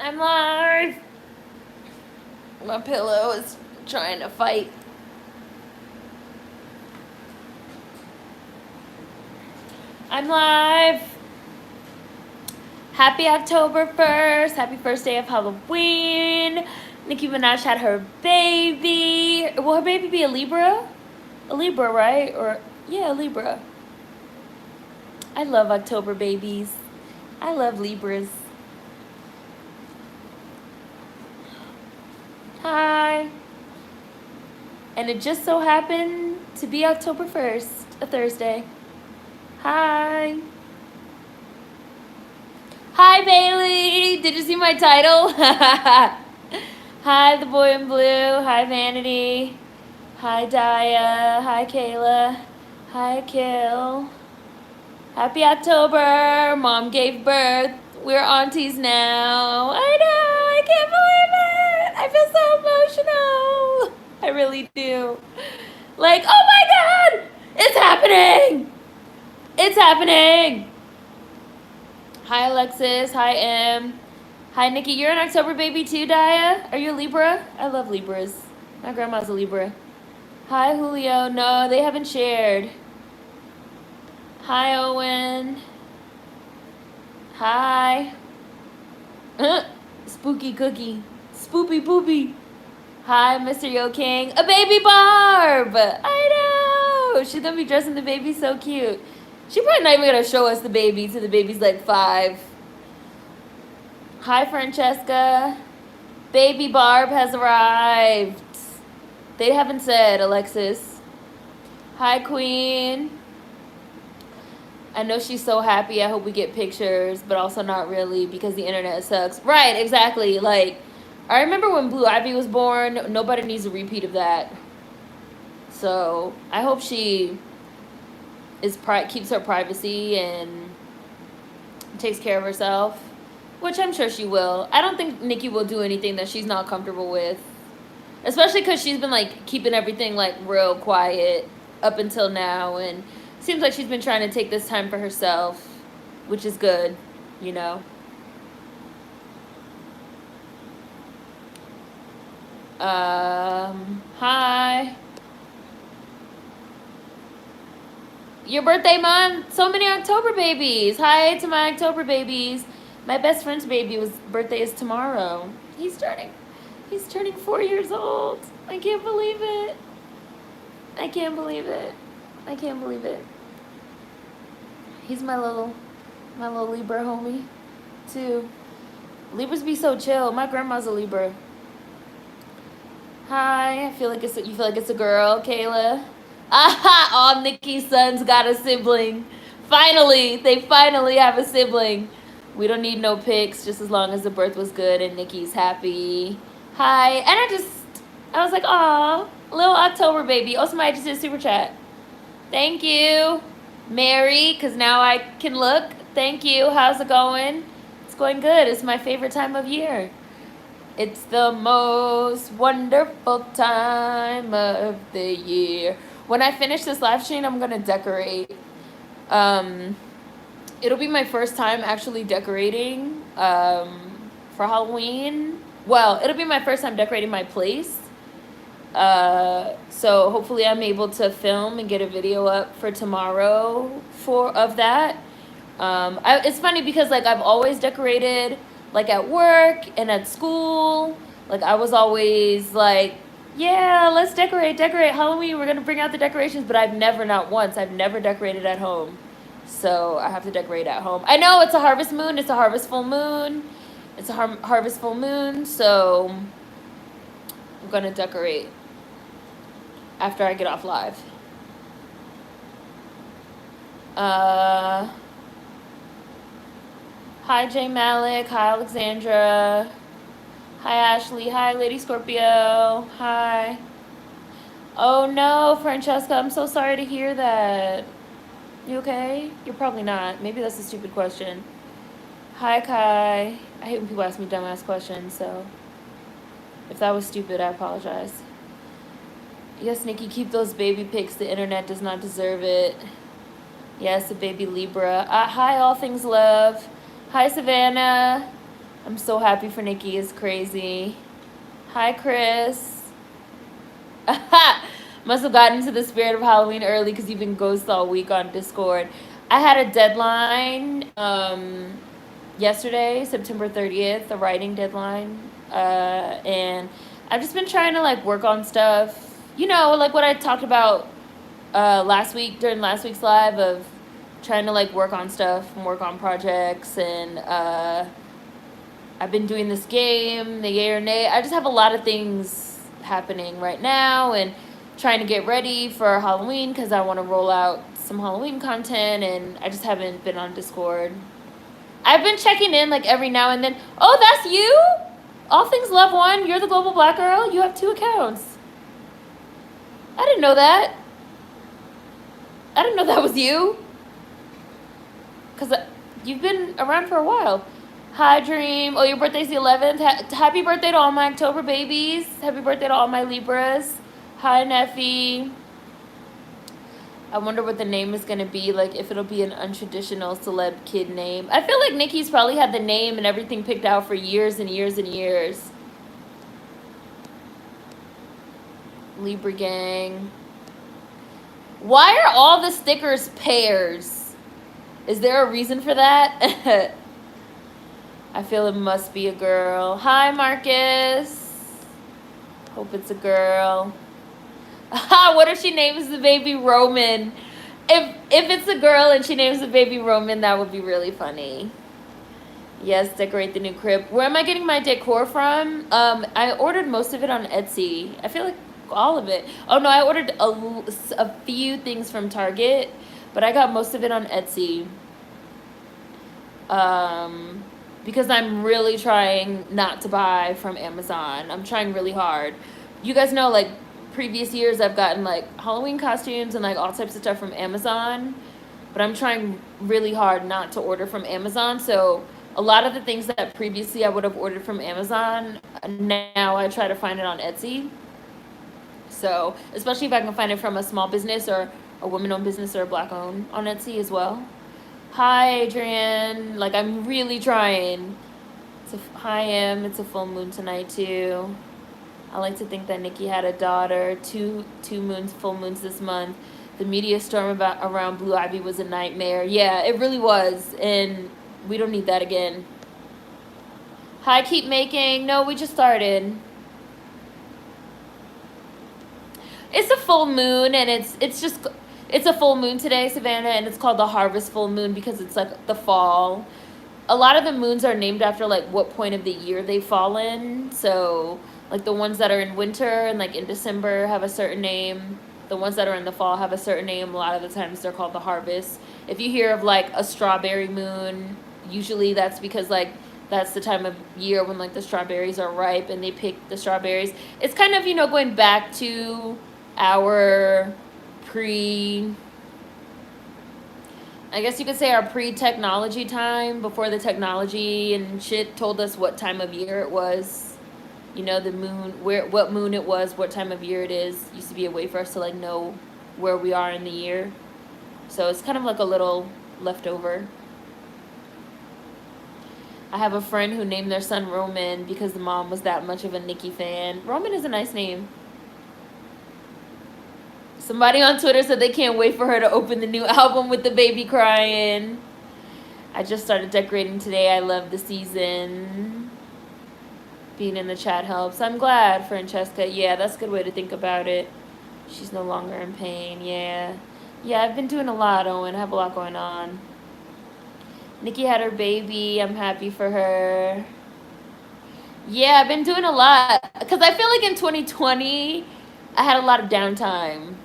I'm live. My pillow is trying to fight. I'm live. Happy October 1st. Happy first day of Halloween. Nicki Minaj had her baby. Will her baby be a Libra? A Libra, right? Or, yeah, a Libra. I love October babies. I love Libras. Hi. And it just so happened to be October 1st, a Thursday. Hi. Hi, Bailey. Did you see my title? Hi, the boy in blue. Hi, Vanity. Hi, Daya. Hi, Kayla. Hi, Kill. Happy October. Mom gave birth. We're aunties now. I know. I can't believe it. I feel so emotional. I really do. Like, oh my God. It's happening. It's happening. Hi, Alexis. Hi, Em. Hi, Nikki. You're an October baby too, Daya? Are you a Libra? I love Libras. My grandma's a Libra. Hi, Julio. No, they haven't shared. Hi, Owen. Hi. Spooky Cookie. Spoopy Poopy. Hi, Mr. Yo King. A baby Barb. I know. She's going to be dressing the baby so cute. She's probably not even going to show us the baby till the baby's like 5. Hi, Francesca. Baby Barb has arrived. They haven't said, Alexis. Hi, Queen. I know she's so happy. I hope we get pictures, but also not really because the internet sucks. Right, exactly. Like, I remember when Blue Ivy was born. Nobody needs a repeat of that. So I hope she keeps her privacy and takes care of herself, which I'm sure she will. I don't think Nikki will do anything that she's not comfortable with, especially because she's been like keeping everything like real quiet up until now, and seems like she's been trying to take this time for herself, which is good, you know. Hi. Your birthday month? So many October babies. Hi to my October babies. My best friend's birthday is tomorrow. He's turning 4 years old. I can't believe it. I can't believe it. I can't believe it. He's my little Libra homie, too. Libras be so chill. My grandma's a Libra. Hi, you feel like it's a girl, Kayla. Aha! All Nikki's sons got a sibling. Finally, they finally have a sibling. We don't need no pics, just as long as the birth was good and Nikki's happy. Hi, and I was like, aw, little October baby. Oh, somebody just did a super chat. Thank you, Mary, because now I can look. Thank you. How's it going? It's going good. It's my favorite time of year. It's the most wonderful time of the year. When I finish this live stream, I'm going to decorate. It'll be my first time actually decorating for Halloween. Well, it'll be my first time decorating my place. So hopefully I'm able to film and get a video up for tomorrow of that. It's funny because like I've always decorated like at work and at school. Like I was always like, yeah, let's decorate Halloween. We're gonna bring out the decorations, but I've never decorated at home. So I have to decorate at home. I know it's a harvest moon. It's a harvest full moon. It's a harvest full moon. So I'm gonna decorate after I get off live. Hi, J Malik. Hi, Alexandra. Hi, Ashley. Hi, Lady Scorpio. Hi. Oh, no, Francesca. I'm so sorry to hear that. You okay? You're probably not. Maybe that's a stupid question. Hi, Kai. I hate when people ask me dumbass questions, so if that was stupid, I apologize. Yes, Nikki, keep those baby pics. The internet does not deserve it. Yes, a baby Libra. Hi, All Things Love. Hi, Savannah. I'm so happy for Nikki. It's crazy. Hi, Chris. Must have gotten into the spirit of Halloween early because you've been ghost all week on Discord. I had a deadline yesterday, September 30th, a writing deadline. And I've just been trying to like work on stuff. You know, like what I talked about last week during last week's live of trying to like work on stuff and work on projects. And I've been doing this game, the yay or nay. I just have a lot of things happening right now and trying to get ready for Halloween because I want to roll out some Halloween content, and I just haven't been on Discord. I've been checking in like every now and then. Oh, that's you? All Things Love One, you're the Global Black Girl? You have 2 accounts. I didn't know that. I didn't know that was you. Because you've been around for a while. Hi, Dream. Oh, your birthday's the 11th. Happy birthday to all my October babies. Happy birthday to all my Libras. Hi, Neffy. I wonder what the name is going to be, like if it'll be an untraditional celeb kid name. I feel like Nikki's probably had the name and everything picked out for years and years and years. Libra Gang. Why are all the stickers pairs? Is there a reason for that? I feel it must be a girl. Hi, Marcus. Hope it's a girl. What if she names the baby Roman? If it's a girl and she names the baby Roman, that would be really funny. Yes, decorate the new crib. Where am I getting my decor from? I ordered most of it on Etsy. I feel like all of it. Oh no, I ordered a few things from Target, but I got most of it on Etsy. Because I'm really trying not to buy from Amazon. I'm trying really hard. You guys know, like, previous years I've gotten, like, Halloween costumes and, like, all types of stuff from Amazon. But I'm trying really hard not to order from Amazon. So a lot of the things that previously I would have ordered from Amazon, now I try to find it on Etsy. So, especially if I can find it from a small business or a woman-owned business or a black-owned on Etsy as well. Hi, Adrian. Like, I'm really trying. Hi, Em. It's a full moon tonight, too. I like to think that Nikki had a daughter. Two moons, full moons this month. The media storm around Blue Ivy was a nightmare. Yeah, it really was. And we don't need that again. Hi, Keep Making. No, we just started. It's a full moon, and it's a full moon today, Savannah, and it's called the harvest full moon because it's like the fall. A lot of the moons are named after like what point of the year they fall in. So like the ones that are in winter and like in December have a certain name. The ones that are in the fall have a certain name. A lot of the times they're called the harvest. If you hear of like a strawberry moon, usually that's because like that's the time of year when like the strawberries are ripe and they pick the strawberries. It's kind of, you know, going back to our I guess you could say our pre-technology time, before the technology and shit told us what time of year it was. You know, the moon, what moon it was, what time of year it is. Used to be a way for us to like know where we are in the year. So it's kind of like a little leftover. I have a friend who named their son Roman because the mom was that much of a Nicki fan. Roman is a nice name. Somebody on Twitter said they can't wait for her to open the new album with the baby crying. I just started decorating today. I love the season. Being in the chat helps. I'm glad, Francesca. Yeah, that's a good way to think about it. She's no longer in pain. Yeah. Yeah, I've been doing a lot, Owen. I have a lot going on. Nikki had her baby. I'm happy for her. Yeah, I've been doing a lot. Because I feel like in 2020, I had a lot of downtime.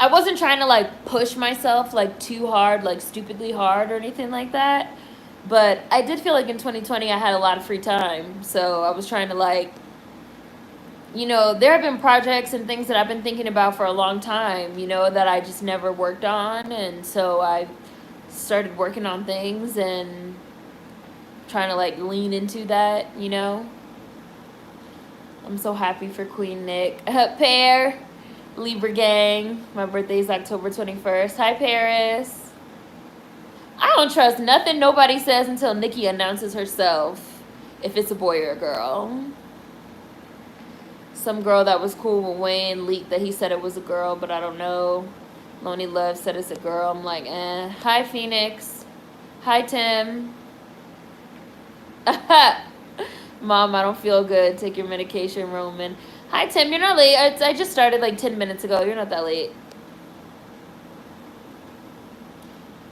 I wasn't trying to like push myself like too hard, like stupidly hard or anything like that. But I did feel like in 2020 I had a lot of free time. So I was trying to like, you know, there have been projects and things that I've been thinking about for a long time, you know, that I just never worked on. And so I started working on things and trying to like lean into that, you know. I'm so happy for Queen Nick. Pear. Libra Gang. My birthday is October 21st. Hi, Paris. I don't trust nothing nobody says until Nikki announces herself if it's a boy or a girl. Some girl that was cool with Wayne leaked that he said it was a girl, but I don't know. Lonely Love said it's a girl. I'm like, eh. Hi, Phoenix. Hi, Tim. Mom, I don't feel good. Take your medication, Roman. Hi, Tim. You're not late. I just started like 10 minutes ago. You're not that late.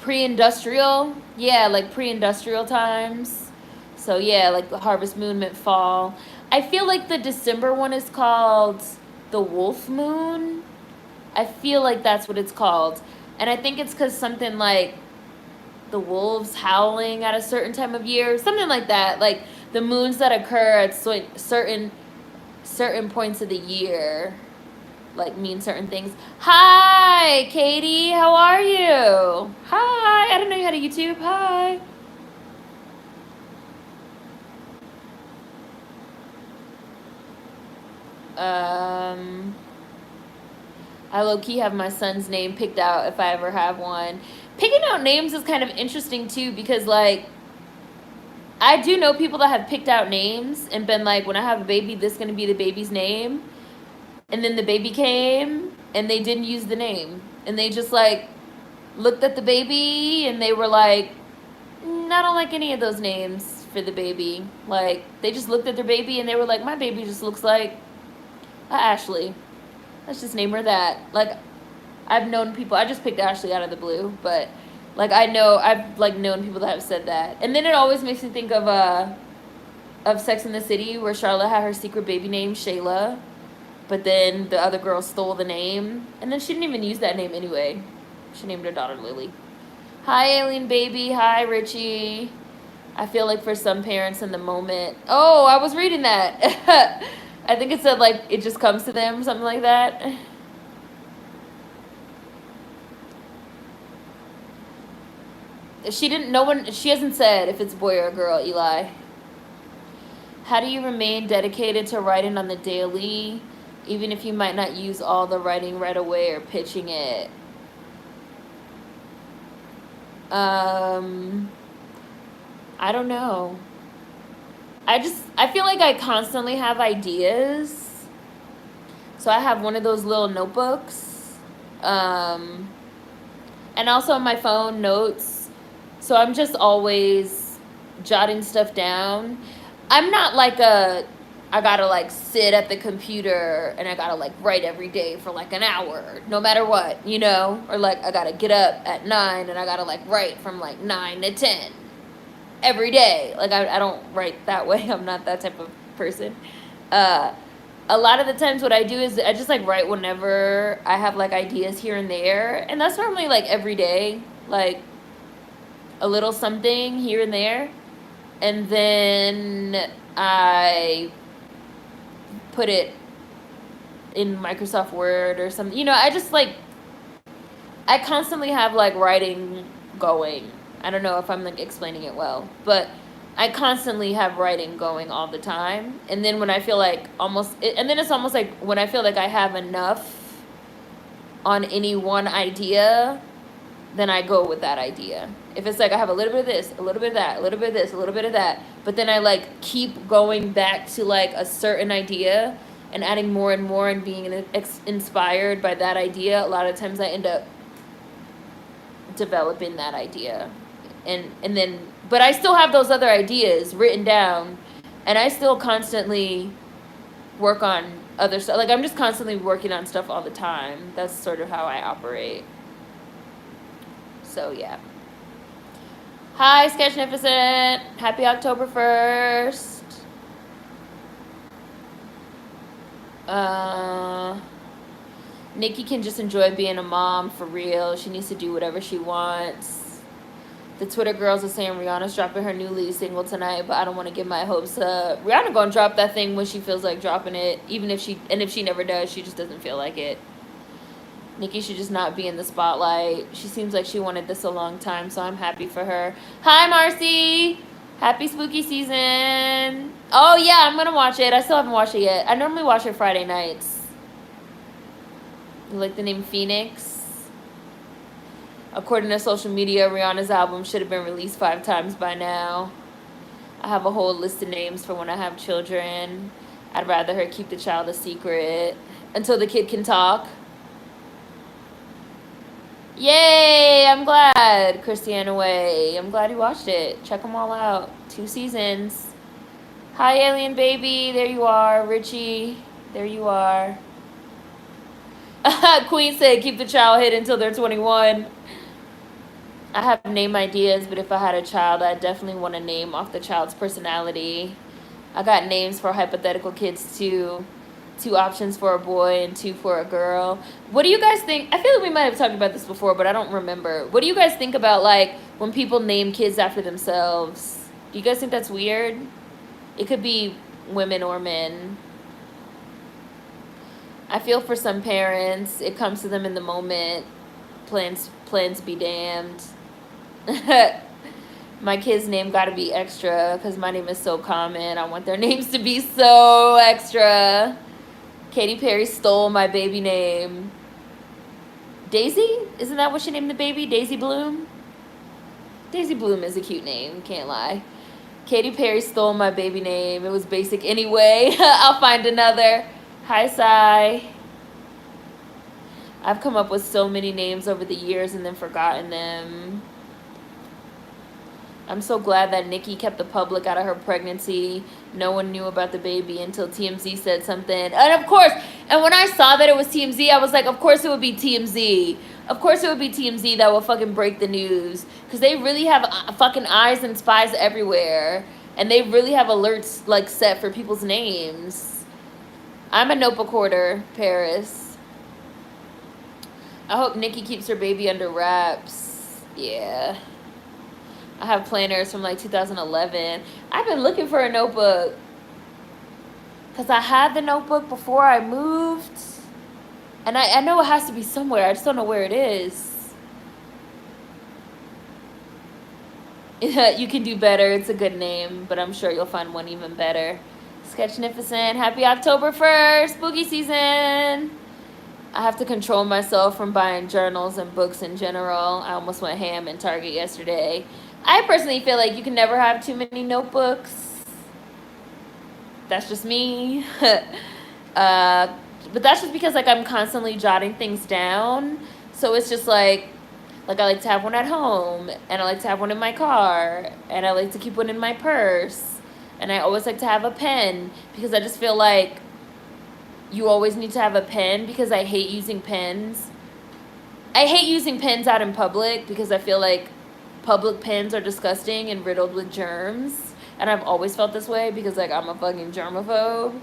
Pre-industrial? Yeah, like pre-industrial times. So, yeah, like the Harvest Moon meant fall. I feel like the December one is called the Wolf Moon. I feel like that's what it's called. And I think it's because something like the wolves howling at a certain time of year. Something like that. Like the moons that occur at certain points of the year like mean certain things. Hi, Katie. How are you? Hi. I didn't know you had a YouTube. Hi. I low-key have my son's name picked out if I ever have one. Picking out names is kind of interesting too because like I do know people that have picked out names and been like, when I have a baby, this is going to be the baby's name. And then the baby came and they didn't use the name. And they just like looked at the baby and they were like, I don't like any of those names for the baby. Like they just looked at their baby and they were like, my baby just looks like Ashley. Let's just name her that. Like, I've known people. I just picked Ashley out of the blue, but like I've like known people that have said that. And then it always makes me think of Sex and the City, where Charlotte had her secret baby name Shayla, but then the other girl stole the name, and then she didn't even use that name anyway. She named her daughter Lily. Hi, Alien Baby. Hi, Richie. I feel like for some parents in the moment. Oh, I was reading that. I think it said, like, it just comes to them, something like that. She hasn't said if it's a boy or a girl, Eli. How do you remain dedicated to writing on the daily, even if you might not use all the writing right away or pitching it? I don't know. I feel like I constantly have ideas. So I have one of those little notebooks. And also on my phone, notes. So I'm just always jotting stuff down. I'm not like I gotta like sit at the computer and I gotta like write every day for like an hour, no matter what, you know? Or like I gotta get up at 9 and I gotta like write from like 9 to 10. Every day. Like I don't write that way. I'm not that type of person. A lot of the times what I do is I just like write whenever I have like ideas here and there, and that's normally like every day, like a little something here and there, and then I put it in Microsoft Word or something. You know, I just like I constantly have like writing going. I don't know if I'm like explaining it well, but I constantly have writing going all the time. And then when I feel like it's almost like when I feel like I have enough on any one idea, then I go with that idea. If it's like I have a little bit of this, a little bit of that, a little bit of this, a little bit of that, but then I like keep going back to like a certain idea and adding more and more and being inspired by that idea, a lot of times I end up developing that idea. And then, but I still have those other ideas written down, and I still constantly work on other stuff. Like I'm just constantly working on stuff all the time. That's sort of how I operate. So yeah. Hi, Sketchnificent. Happy October 1st. Nikki can just enjoy being a mom for real. She needs to do whatever she wants. The Twitter girls are saying Rihanna's dropping her new lead single tonight, but I don't want to get my hopes up. Rihanna gonna drop that thing when she feels like dropping it, if she never does, she just doesn't feel like it. Nikki should just not be in the spotlight. She seems like she wanted this a long time, so I'm happy for her. Hi, Marcy. Happy spooky season. Oh, yeah, I'm going to watch it. I still haven't watched it yet. I normally watch it Friday nights. You like the name Phoenix? According to social media, Rihanna's album should have been released 5 times by now. I have a whole list of names for when I have children. I'd rather her keep the child a secret until the kid can talk. Yay! I'm glad. Christiana Way. I'm glad you watched it. Check them all out. 2 seasons. Hi, Alien Baby. There you are. Richie. There you are. Queen said keep the child hidden until they're 21. I have name ideas, but if I had a child, I'd definitely want to name off the child's personality. I got names for hypothetical kids too. 2 options for a boy and 2 for a girl. What do you guys think? I feel like we might have talked about this before, but I don't remember. What do you guys think about, like, when people name kids after themselves? Do you guys think that's weird? It could be women or men. I feel for some parents, it comes to them in the moment. Plans be damned. My kid's name got to be extra because my name is so common. I want their names to be so extra. Katy Perry stole my baby name. Daisy? Isn't that what she named the baby? Daisy Bloom? Daisy Bloom is a cute name, can't lie. Katy Perry stole my baby name. It was basic anyway. I'll find another. Hi, Sai. I've come up with so many names over the years and then forgotten them. I'm so glad that NICKI kept the public out of her pregnancy. No one knew about the baby until TMZ said something. And of course, and when I saw that it was TMZ, I was like, of course it would be TMZ. Of course it would be TMZ that will fucking break the news. Because they really have fucking eyes and spies everywhere. And they really have alerts, like, set for people's names. I'm a notebook hoarder, Paris. I hope NICKI keeps her baby under wraps. Yeah. I have planners from like 2011. I've been looking for a notebook. Because I had the notebook before I moved. And I know it has to be somewhere. I just don't know where it is. You can do better. It's a good name. But I'm sure you'll find one even better. Sketchnificent. Happy October 1st. Spooky season. I have to control myself from buying journals and books in general. I almost went ham in Target yesterday. I personally feel like you can never have too many notebooks. That's just me. But that's just because, like, I'm constantly jotting things down. So it's just like I like to have one at home. And I like to have one in my car. And I like to keep one in my purse. And I always like to have a pen. Because I just feel like you always need to have a pen. Because I hate using pens. I hate using pens out in public. Because I feel like public pens are disgusting and riddled with germs. And I've always felt this way because, like, I'm a fucking germaphobe.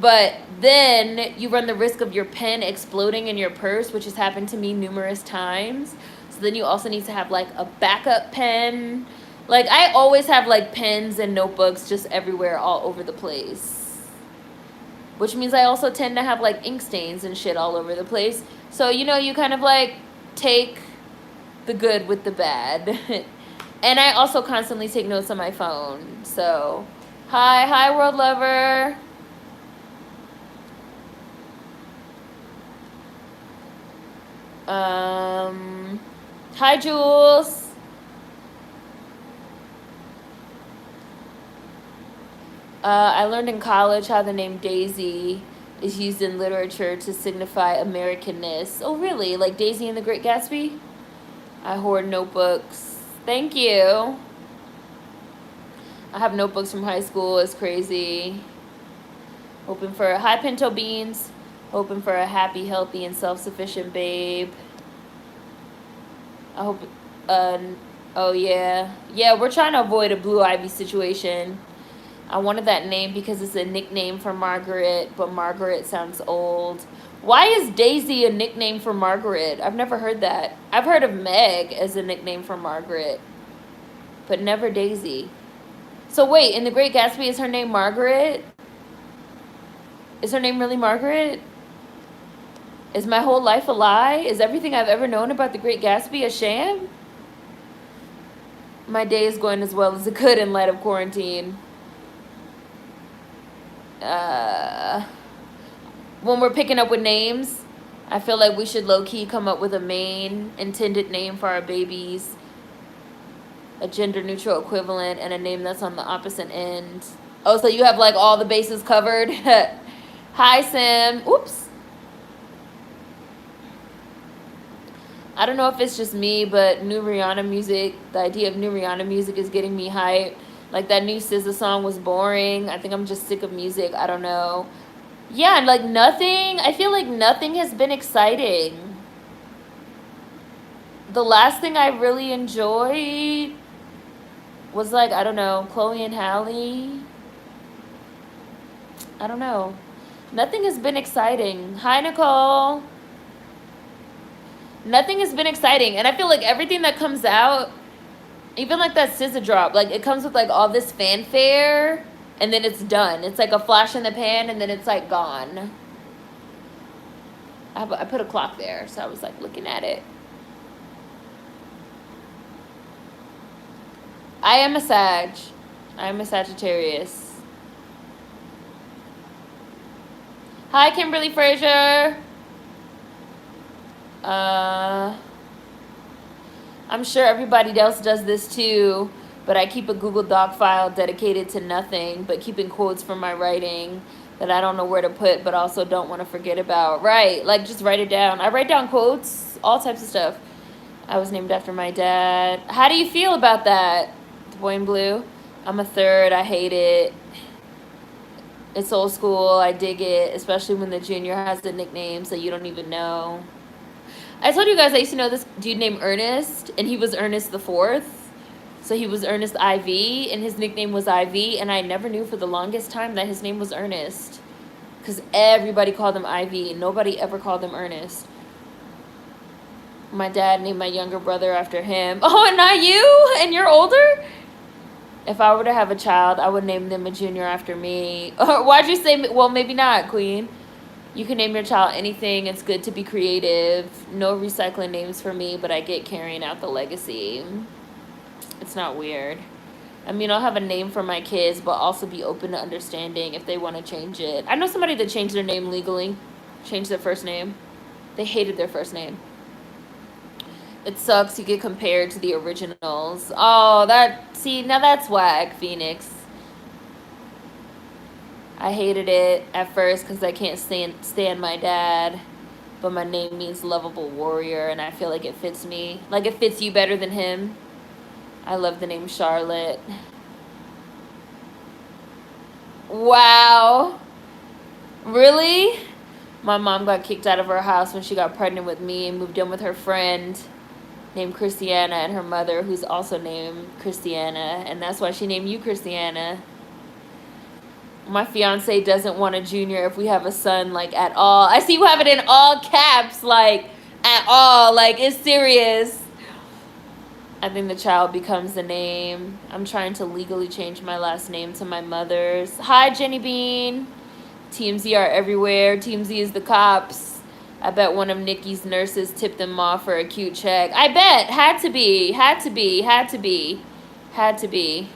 But then you run the risk of your pen exploding in your purse, which has happened to me numerous times. So then you also need to have, like, a backup pen. Like, I always have, like, pens and notebooks just everywhere all over the place. Which means I also tend to have, like, ink stains and shit all over the place. So, you know, you kind of, like, take the good with the bad. And I also constantly take notes on my phone. So, hi world lover. Hi Jules. I learned in college how the name Daisy is used in literature to signify Americanness. Oh really? Like Daisy and the Great Gatsby? I hoard notebooks. Thank you. I have notebooks from high school. It's crazy. Hoping for high pinto beans. Hoping for a happy, healthy, and self-sufficient babe. I hope... oh, yeah. Yeah, we're trying to avoid a Blue Ivy situation. I wanted that name because it's a nickname for Margaret, but Margaret sounds old. Why is Daisy a nickname for Margaret? I've never heard that. I've heard of Meg as a nickname for Margaret, but never Daisy. So wait, in The Great Gatsby, is her name Margaret? Is her name really Margaret? Is my whole life a lie? Is everything I've ever known about The Great Gatsby a sham? My day is going as well as it could in light of quarantine. When we're picking up with names, I feel like we should low-key come up with a main intended name for our babies, a gender-neutral equivalent, and a name that's on the opposite end. Oh, so you have like all the bases covered? Hi, Sim. Oops. I don't know if it's just me, but new Rihanna music, the idea of new Rihanna music is getting me hyped. Like that new SZA song was boring. I think I'm just sick of music. I don't know. Yeah, like nothing. I feel like nothing has been exciting. The last thing I really enjoyed was like, I don't know, Chloe and Halle. I don't know. Nothing has been exciting. Hi, Nicole. Nothing has been exciting. And I feel like everything that comes out, even like that SZA drop, like it comes with like all this fanfare and then it's done. It's like a flash in the pan and then it's like gone. I put a clock there, so I was like looking at it. I am a Sag. I am a Sagittarius. Hi, Kimberly Frazier. I'm sure everybody else does this too, but I keep a Google Doc file dedicated to nothing but keeping quotes from my writing that I don't know where to put, but also don't want to forget about. Right, like just write it down. I write down quotes, all types of stuff. I was named after my dad. How do you feel about that, the boy in blue? I'm a third. I hate it. It's old school. I dig it, especially when the junior has the nicknames that you don't even know. I told you guys I used to know this dude named Ernest, and he was Ernest the Fourth. So he was Ernest IV, and his nickname was IV, and I never knew for the longest time that his name was Ernest. Because everybody called him IV, and nobody ever called him Ernest. My dad named my younger brother after him. Oh, and not you? And you're older? If I were to have a child, I would name them a junior after me. Why'd you say, well, maybe not, Queen. You can name your child anything. It's good to be creative. No recycling names for me, but I get carrying out the legacy. It's not weird. I mean, I'll have a name for my kids, but also be open to understanding if they want to change it. I know somebody that changed their name legally. Changed their first name. They hated their first name. It sucks you get compared to the originals. Oh, see, now that's whack, Phoenix. I hated it at first because I can't stand my dad, but my name means lovable warrior, and I feel like it fits me. Like it fits you better than him. I love the name Charlotte. Wow. Really? My mom got kicked out of her house when she got pregnant with me and moved in with her friend named Christiana and her mother, who's also named Christiana, and that's why she named you Christiana. My fiance doesn't want a junior if we have a son, like, at all. I see you have it in all caps, like, at all. Like, it's serious. I think the child becomes the name. I'm trying to legally change my last name to my mother's. Hi, Jenny Bean. TMZ are everywhere. TMZ is the cops. I bet one of NICKI's nurses tipped them off for a cute check. I bet. Had to be. Had to be. Had to be. Had to be.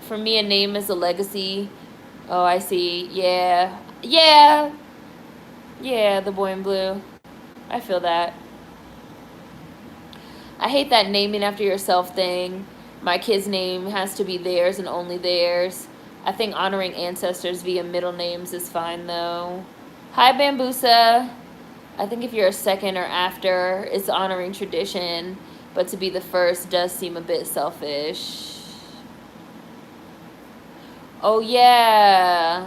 For me, a name is a legacy. Oh, I see. Yeah. Yeah. Yeah, the boy in blue. I feel that. I hate that naming after yourself thing. My kid's name has to be theirs and only theirs. I think honoring ancestors via middle names is fine, though. Hi, Bambusa. I think if you're a second or after, it's honoring tradition. But to be the first does seem a bit selfish. Oh, yeah.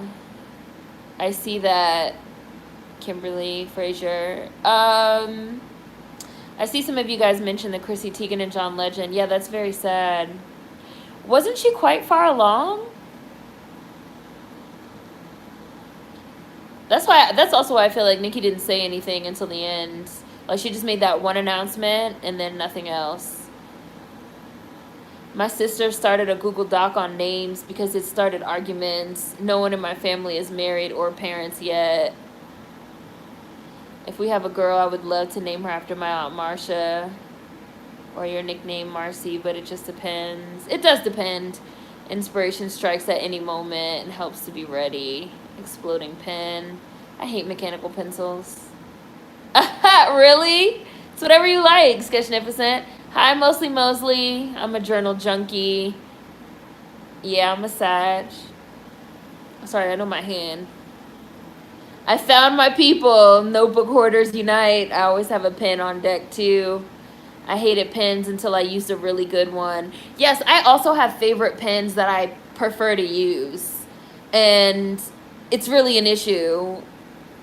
I see that, Kimberly Frazier. I see some of you guys mention the Chrissy Teigen and John Legend. Yeah, that's very sad. Wasn't she quite far along? That's also why I feel like NICKI didn't say anything until the end. Like, she just made that one announcement and then nothing else. My sister started a Google Doc on names because it started arguments. No one in my family is married or parents yet. If we have a girl, I would love to name her after my Aunt Marcia or your nickname, Marcy, but it just depends. It does depend. Inspiration strikes at any moment and helps to be ready. Exploding pen. I hate mechanical pencils. Really? It's whatever you like, Sketchnificent. Hi, Mostly Mosley. I'm a journal junkie. Yeah, I'm a Sag. Sorry, I know my hand. I found my people. Notebook hoarders unite. I always have a pen on deck too. I hated pens until I used a really good one. Yes, I also have favorite pens that I prefer to use. And it's really an issue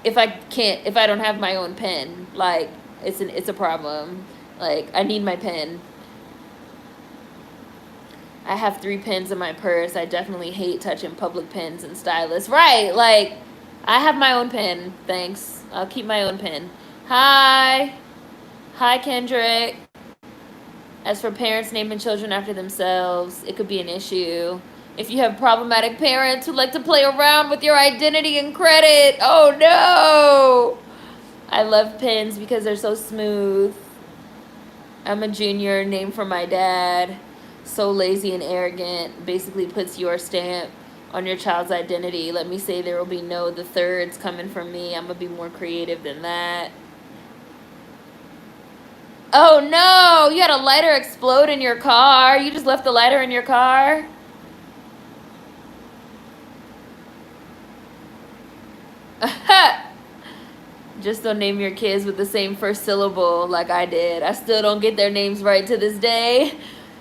if I don't have my own pen. Like it's a problem. Like I need my pen. I have 3 pens in my purse. I definitely hate touching public pens and stylus. Right, like I have my own pen. Thanks. I'll keep my own pen. Hi. Hi, Kendrick. As for parents naming children after themselves, it could be an issue. If you have problematic parents who like to play around with your identity and credit. Oh no! I love pens because they're so smooth. I'm a junior, named for my dad. So lazy and arrogant. Basically puts your stamp on your child's identity. Let me say there will be no the thirds coming from me. I'm going to be more creative than that. Oh no, you had a lighter explode in your car. You just left the lighter in your car? Just don't name your kids with the same first syllable like I did. I still don't get their names right to this day.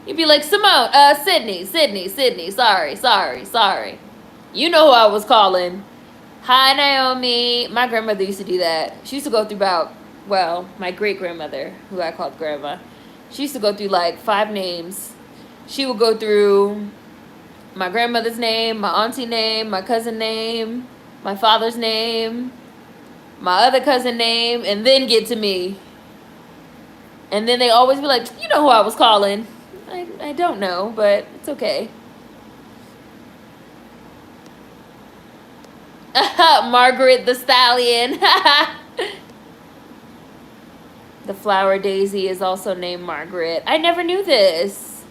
You'd be like, Simone, Sydney, sorry. You know who I was calling. Hi, Naomi. My grandmother used to do that. She used to go through my great-grandmother, who I called grandma, she used to go through like 5 names. She would go through my grandmother's name, my auntie name, my cousin name, my father's name, my other cousin name, and then get to me. And then they always be like, you know who I was calling. I don't know, but it's okay. Margaret the Stallion. The flower daisy is also named Margaret. I never knew this.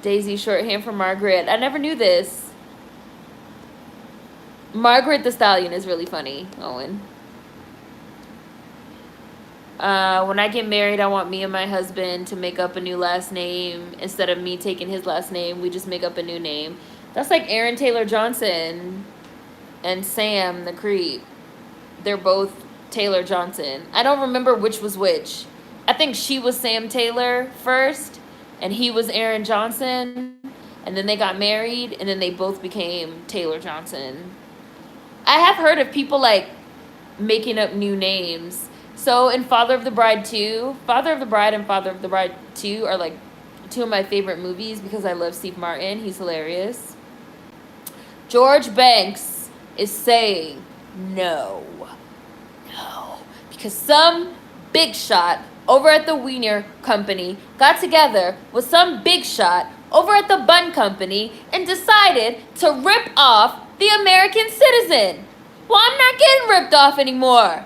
Daisy shorthand for Margaret. I never knew this. Margaret the Stallion is really funny, Owen. When I get married, I want me and my husband to make up a new last name. Instead of me taking his last name, we just make up a new name. That's like Aaron Taylor Johnson and Sam the Creep. They're both Taylor Johnson. I don't remember which was which. I think she was Sam Taylor first, and he was Aaron Johnson, and then they got married, and then they both became Taylor Johnson. I have heard of people like making up new names. So in Father of the Bride 2, Father of the Bride and Father of the Bride 2 are like 2 of my favorite movies because I love Steve Martin. He's hilarious. George Banks is saying no. Because some big shot over at the Wiener Company got together with some big shot over at the Bun Company and decided to rip off the American citizen. Well, I'm not getting ripped off anymore.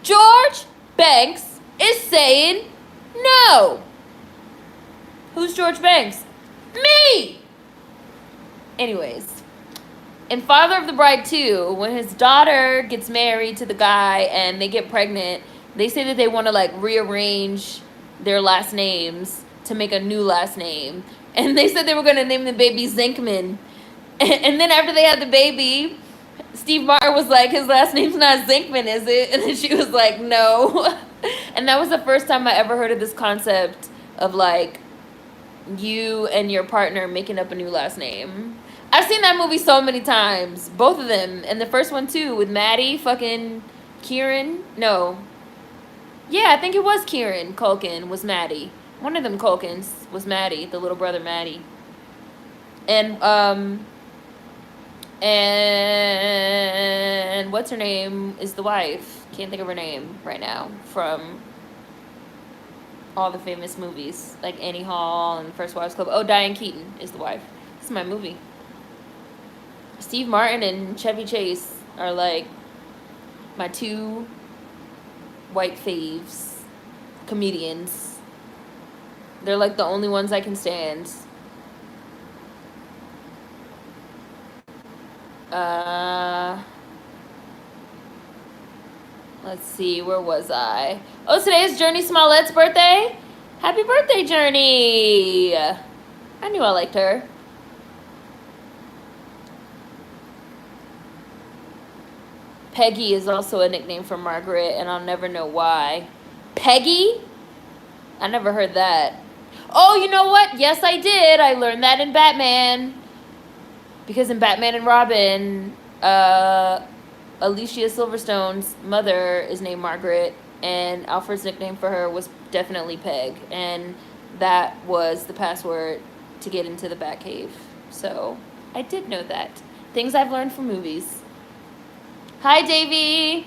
George Banks is saying no. Who's George Banks? Me! Anyways. In Father of the Bride 2, when his daughter gets married to the guy and they get pregnant, they say that they want to like rearrange their last names to make a new last name. And they said they were going to name the baby Zinkman. And then after they had the baby, Steve Martin was like, his last name's not Zinkman, is it? And then she was like, no. And that was the first time I ever heard of this concept of like you and your partner making up a new last name. I've seen that movie so many times. Both of them. And the first one, too, with Maddie, fucking Kieran. No. Yeah, I think it was Kieran Culkin was Maddie. One of them Culkins was Maddie, the little brother Maddie. And what's her name is the wife. Can't think of her name right now. From all the famous movies. Like Annie Hall and First Wives Club. Oh, Diane Keaton is the wife. This is my movie. Steve Martin and Chevy Chase are like my 2 white faves, comedians. They're like the only ones I can stand. Let's see, where was I? Oh, today is Journey Smollett's birthday. Happy birthday, Journey. I knew I liked her. Peggy is also a nickname for Margaret, and I'll never know why. Peggy? I never heard that. Oh, you know what? Yes, I did. I learned that in Batman. Because in Batman and Robin, Alicia Silverstone's mother is named Margaret, and Alfred's nickname for her was definitely Peg. And that was the password to get into the Batcave. So I did know that. Things I've learned from movies. Hi, Davey.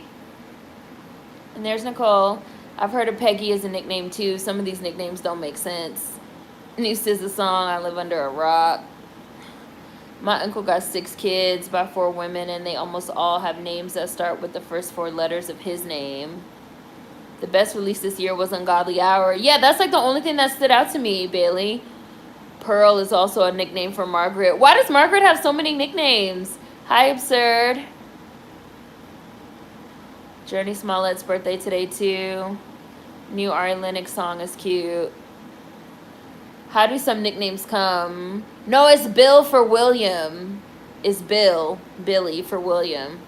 And there's Nicole. I've heard of Peggy as a nickname, too. Some of these nicknames don't make sense. New SZA song, I Live Under a Rock. My uncle got 6 kids by 4 women, and they almost all have names that start with the first 4 letters of his name. The best release this year was Ungodly Hour. Yeah, that's like the only thing that stood out to me, Bailey. Pearl is also a nickname for Margaret. Why does Margaret have so many nicknames? Hi, Absurd. Journey Smollett's birthday today, too. New Ari Lennox song is cute. How do some nicknames come? No, it's Bill for William. It's Bill. Billy for William.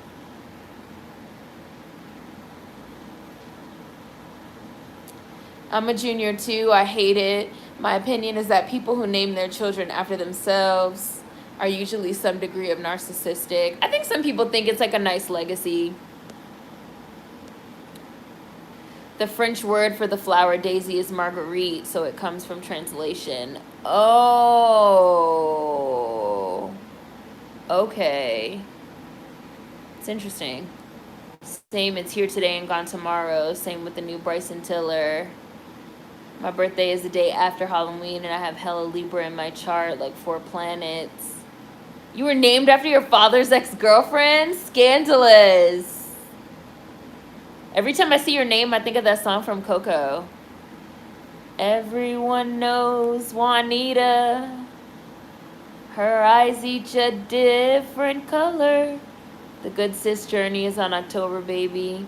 I'm a junior, too. I hate it. My opinion is that people who name their children after themselves are usually some degree of narcissistic. I think some people think it's like a nice legacy. The French word for the flower daisy is marguerite, so it comes from translation. Oh. Okay. It's interesting. Same, it's here today and gone tomorrow. Same with the new Bryson Tiller. My birthday is the day after Halloween, and I have hella Libra in my chart, like 4 planets. You were named after your father's ex-girlfriend? Scandalous. Every time I see your name, I think of that song from Coco. Everyone knows Juanita. Her eyes each a different color. The Good Sis Journey is on October, baby.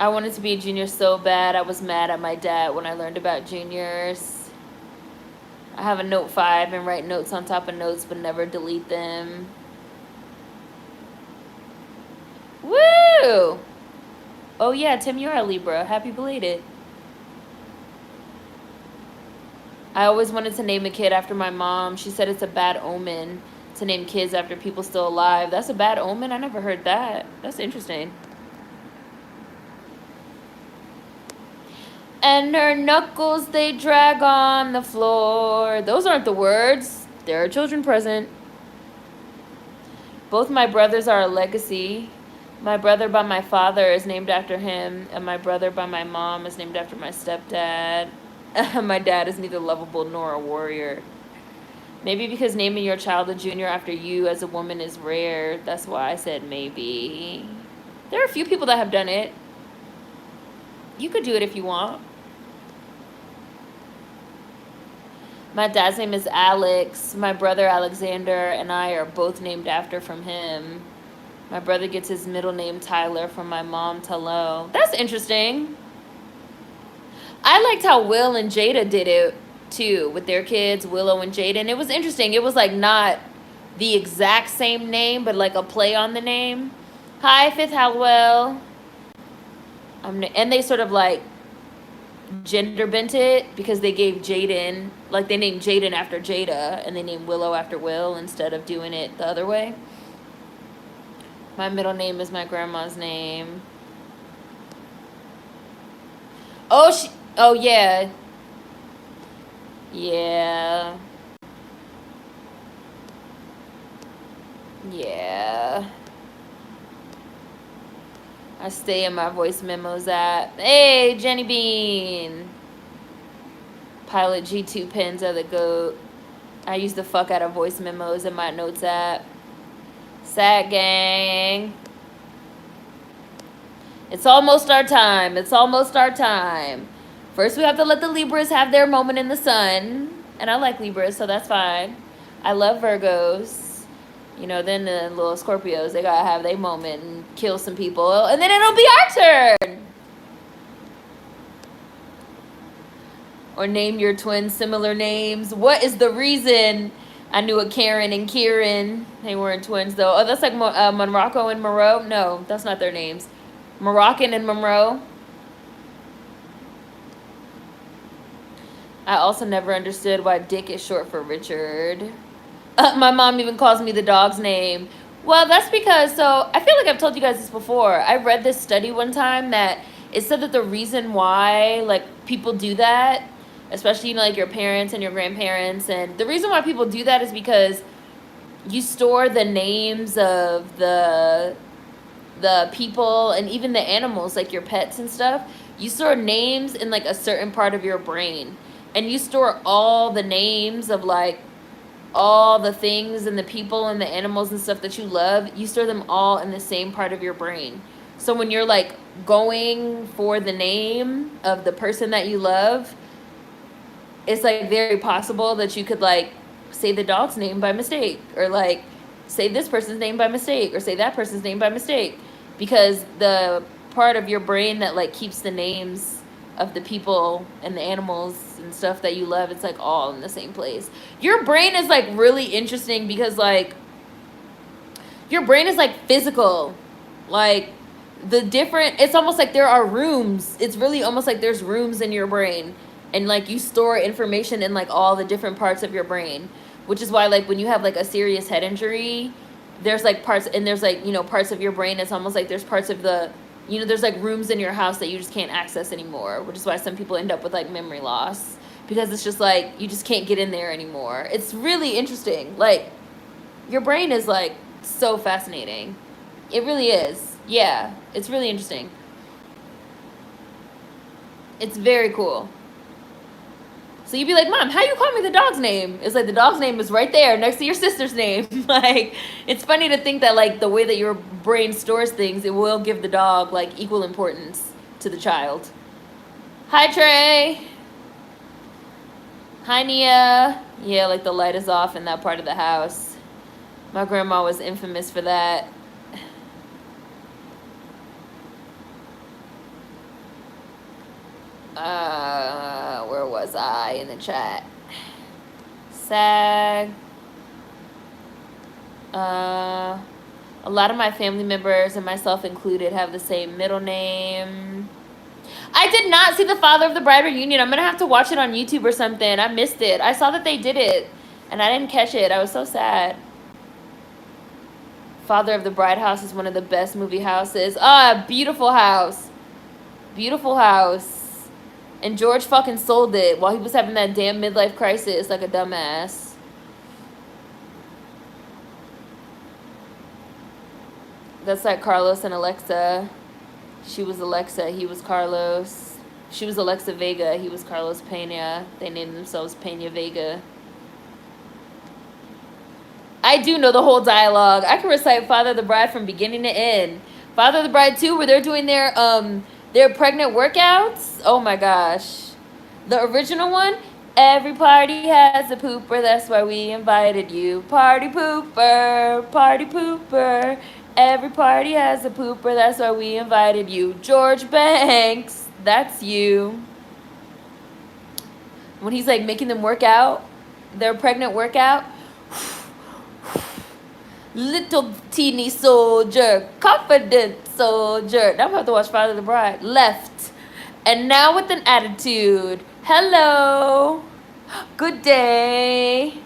I wanted to be a junior so bad. I was mad at my dad when I learned about juniors. I have a note 5 and write notes on top of notes but never delete them. Woo! Oh yeah, Tim, you're a Libra. Happy belated. I always wanted to name a kid after my mom. She said it's a bad omen to name kids after people still alive. That's a bad omen? I never heard that. That's interesting. And her knuckles, they drag on the floor. Those aren't the words. There are children present. Both my brothers are a legacy. My brother by my father is named after him, and my brother by my mom is named after my stepdad. My dad is neither lovable nor a warrior. Maybe because naming your child a junior after you as a woman is rare. That's why I said maybe. There are a few people that have done it. You could do it if you want. My dad's name is Alex. My brother Alexander and I are both named after from him. My brother gets his middle name Tyler from my mom, Talo. That's interesting. I liked how Will and Jada did it, too, with their kids, Willow and Jada. And it was interesting. It was, like, not the exact same name, but, like, a play on the name. Hi, Fifth Hallowell. And they sort of, like, gender bent it because they gave Jaden, like, they named Jaden after Jada, and they named Willow after Will instead of doing it the other way. My middle name is my grandma's name. Oh, yeah. Yeah. Yeah. I stay in my voice memos app. Hey, Jenny Bean. Pilot G2 pens are the GOAT. I use the fuck out of voice memos in my notes app. Sad gang. It's almost our time. It's almost our time. First, we have to let the Libras have their moment in the sun. And I like Libras, so that's fine. I love Virgos. You know, then the little Scorpios, they gotta have their moment and kill some people, and then it'll be our turn. Or name your twins similar names. What is the reason? I knew a Karen and Kieran. They weren't twins, though. Oh, that's like Morocco and Moreau? No, that's not their names. Moroccan and Monroe. I also never understood why Dick is short for Richard. My mom even calls me the dog's name. Well, that's because, so I feel like I've told you guys this before. I read this study one time that it said that the reason why, like, people do that, especially, you know, like your parents and your grandparents, and the reason why people do that is because you store the names of the people and even the animals, like your pets and stuff. You store names in, like, a certain part of your brain. And you store all the names of, like, all the things and the people and the animals and stuff that you love. You store them all in the same part of your brain. So when you're, like, going for the name of the person that you love, it's, like, very possible that you could, like, say the dog's name by mistake. Or, like, say this person's name by mistake. Or say that person's name by mistake. Because the part of your brain that, like, keeps the names of the people and the animals and stuff that you love, it's, like, all in the same place. Your brain is, like, really interesting because, like, your brain is, like, physical. Like, it's almost like there are rooms. It's really almost like there's rooms in your brain. And, like, you store information in, like, all the different parts of your brain. Which is why, like, when you have, like, a serious head injury, there's, like, parts, and there's, like, you know, parts of your brain, it's almost like there's parts of the, you know, there's, like, rooms in your house that you just can't access anymore, which is why some people end up with, like, memory loss. Because it's just, like, you just can't get in there anymore. It's really interesting. Like, your brain is, like, so fascinating. It really is. Yeah, it's really interesting. It's very cool. So you'd be like, Mom, how you call me the dog's name? It's like the dog's name is right there next to your sister's name. Like, it's funny to think that, like, the way that your brain stores things, it will give the dog, like, equal importance to the child. Hi, Trey. Hi, Nia. Yeah, like, the light is off in that part of the house. My grandma was infamous for that. Where was I in the chat? SAG. A lot of my family members, and myself included, have the same middle name. I did not see the Father of the Bride reunion. I'm going to have to watch it on YouTube or something. I missed it. I saw that they did it, and I didn't catch it. I was so sad. Father of the Bride house is one of the best movie houses. Ah, beautiful house. Beautiful house. And George fucking sold it while he was having that damn midlife crisis like a dumbass. That's like Carlos and Alexa. She was Alexa, he was Carlos. She was Alexa Vega, he was Carlos Pena. They named themselves Pena Vega. I do know the whole dialogue. I can recite Father of the Bride from beginning to end. Father of the Bride 2, where they're doing their pregnant workouts. Oh my gosh. The original one, every party has a pooper, that's why we invited you. Party pooper, party pooper. Every party has a pooper, that's why we invited you. George Banks, that's you. When he's like making them work out, their pregnant workout. Little teeny soldier, confident soldier. Now I'm going to have to watch Father of the Bride. Left. And now with an attitude. Hello. Good day.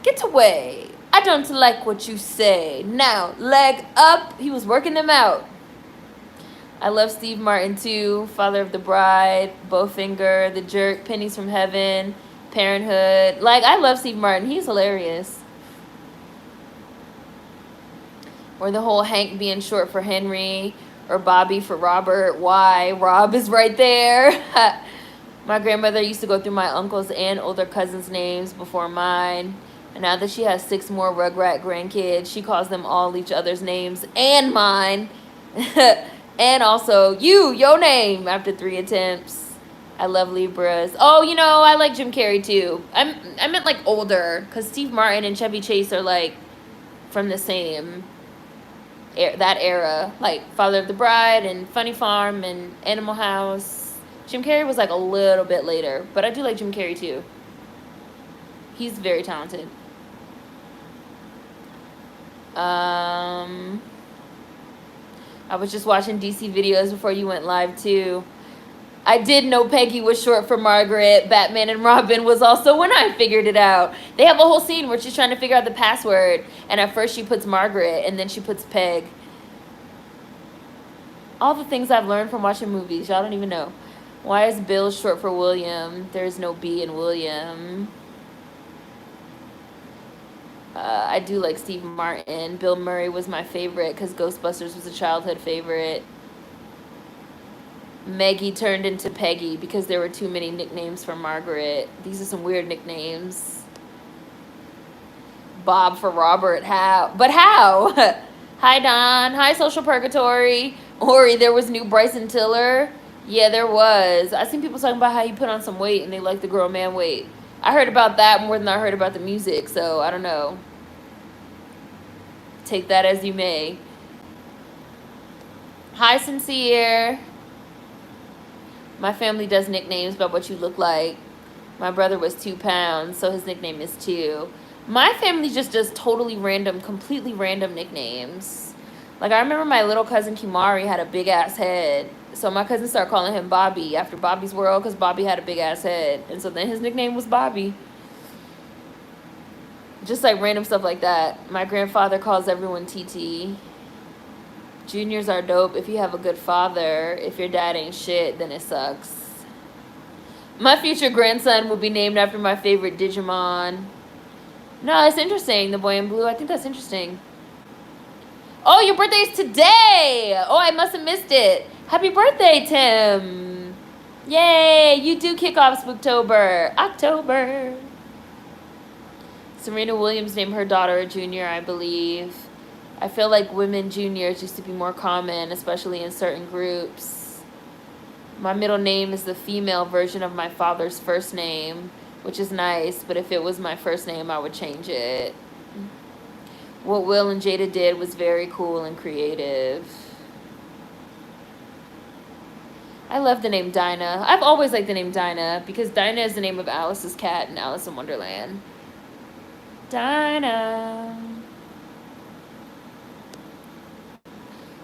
Get away. I don't like what you say. Now, leg up. He was working them out. I love Steve Martin too. Father of the Bride, Bowfinger, The Jerk, Pennies from Heaven, Parenthood. Like, I love Steve Martin. He's hilarious. Or the whole Hank being short for Henry, or Bobby for Robert. Why? Rob is right there. My grandmother used to go through my uncles and older cousins' names before mine. And now that she has 6 more Rugrat grandkids, she calls them all each other's names and mine. And also, your name, after 3 attempts. I love Libras. Oh, you know, I like Jim Carrey too. I meant like older, because Steve Martin and Chevy Chase are like from the same that era, like Father of the Bride and Funny Farm and Animal House. Jim Carrey was like a little bit later, but I do like Jim Carrey too. He's very talented. I was just watching DC videos before you went live too. I did know Peggy was short for Margaret. Batman and Robin was also when I figured it out. They have a whole scene where she's trying to figure out the password, and at first she puts Margaret, and then she puts Peg. All the things I've learned from watching movies. Y'all don't even know. Why is Bill short for William? There's no B in William. I do like Steve Martin. Bill Murray was my favorite because Ghostbusters was a childhood favorite. Maggie turned into Peggy because there were too many nicknames for Margaret. These are some weird nicknames. Bob for Robert. How? But how? Hi, Don. Hi, Social Purgatory. Ori, there was new Bryson Tiller. Yeah, there was. I seen people talking about how he put on some weight and they like the grown man weight. I heard about that more than I heard about the music, so I don't know. Take that as you may. Hi, Sincere. My family does nicknames by what you look like. My brother was 2 pounds, so his nickname is 2. My family just does totally random, completely random nicknames. Like, I remember my little cousin Kimari had a big-ass head. So my cousin started calling him Bobby after Bobby's World because Bobby had a big-ass head. And so then his nickname was Bobby. Just like random stuff like that. My grandfather calls everyone TT. Juniors are dope if you have a good father. If your dad ain't shit, then it sucks. My future grandson will be named after my favorite Digimon. No, it's interesting, the boy in blue. I think that's interesting. Oh, your birthday's today. Oh, I must have missed it. Happy birthday, Tim. Yay, you do kick off Spooktober. October. Serena Williams named her daughter a junior, I believe. I feel like women juniors used to be more common, especially in certain groups. My middle name is the female version of my father's first name, which is nice, but if it was my first name, I would change it. What Will and Jada did was very cool and creative. I love the name Dinah. I've always liked the name Dinah because Dinah is the name of Alice's cat in Alice in Wonderland. Dinah.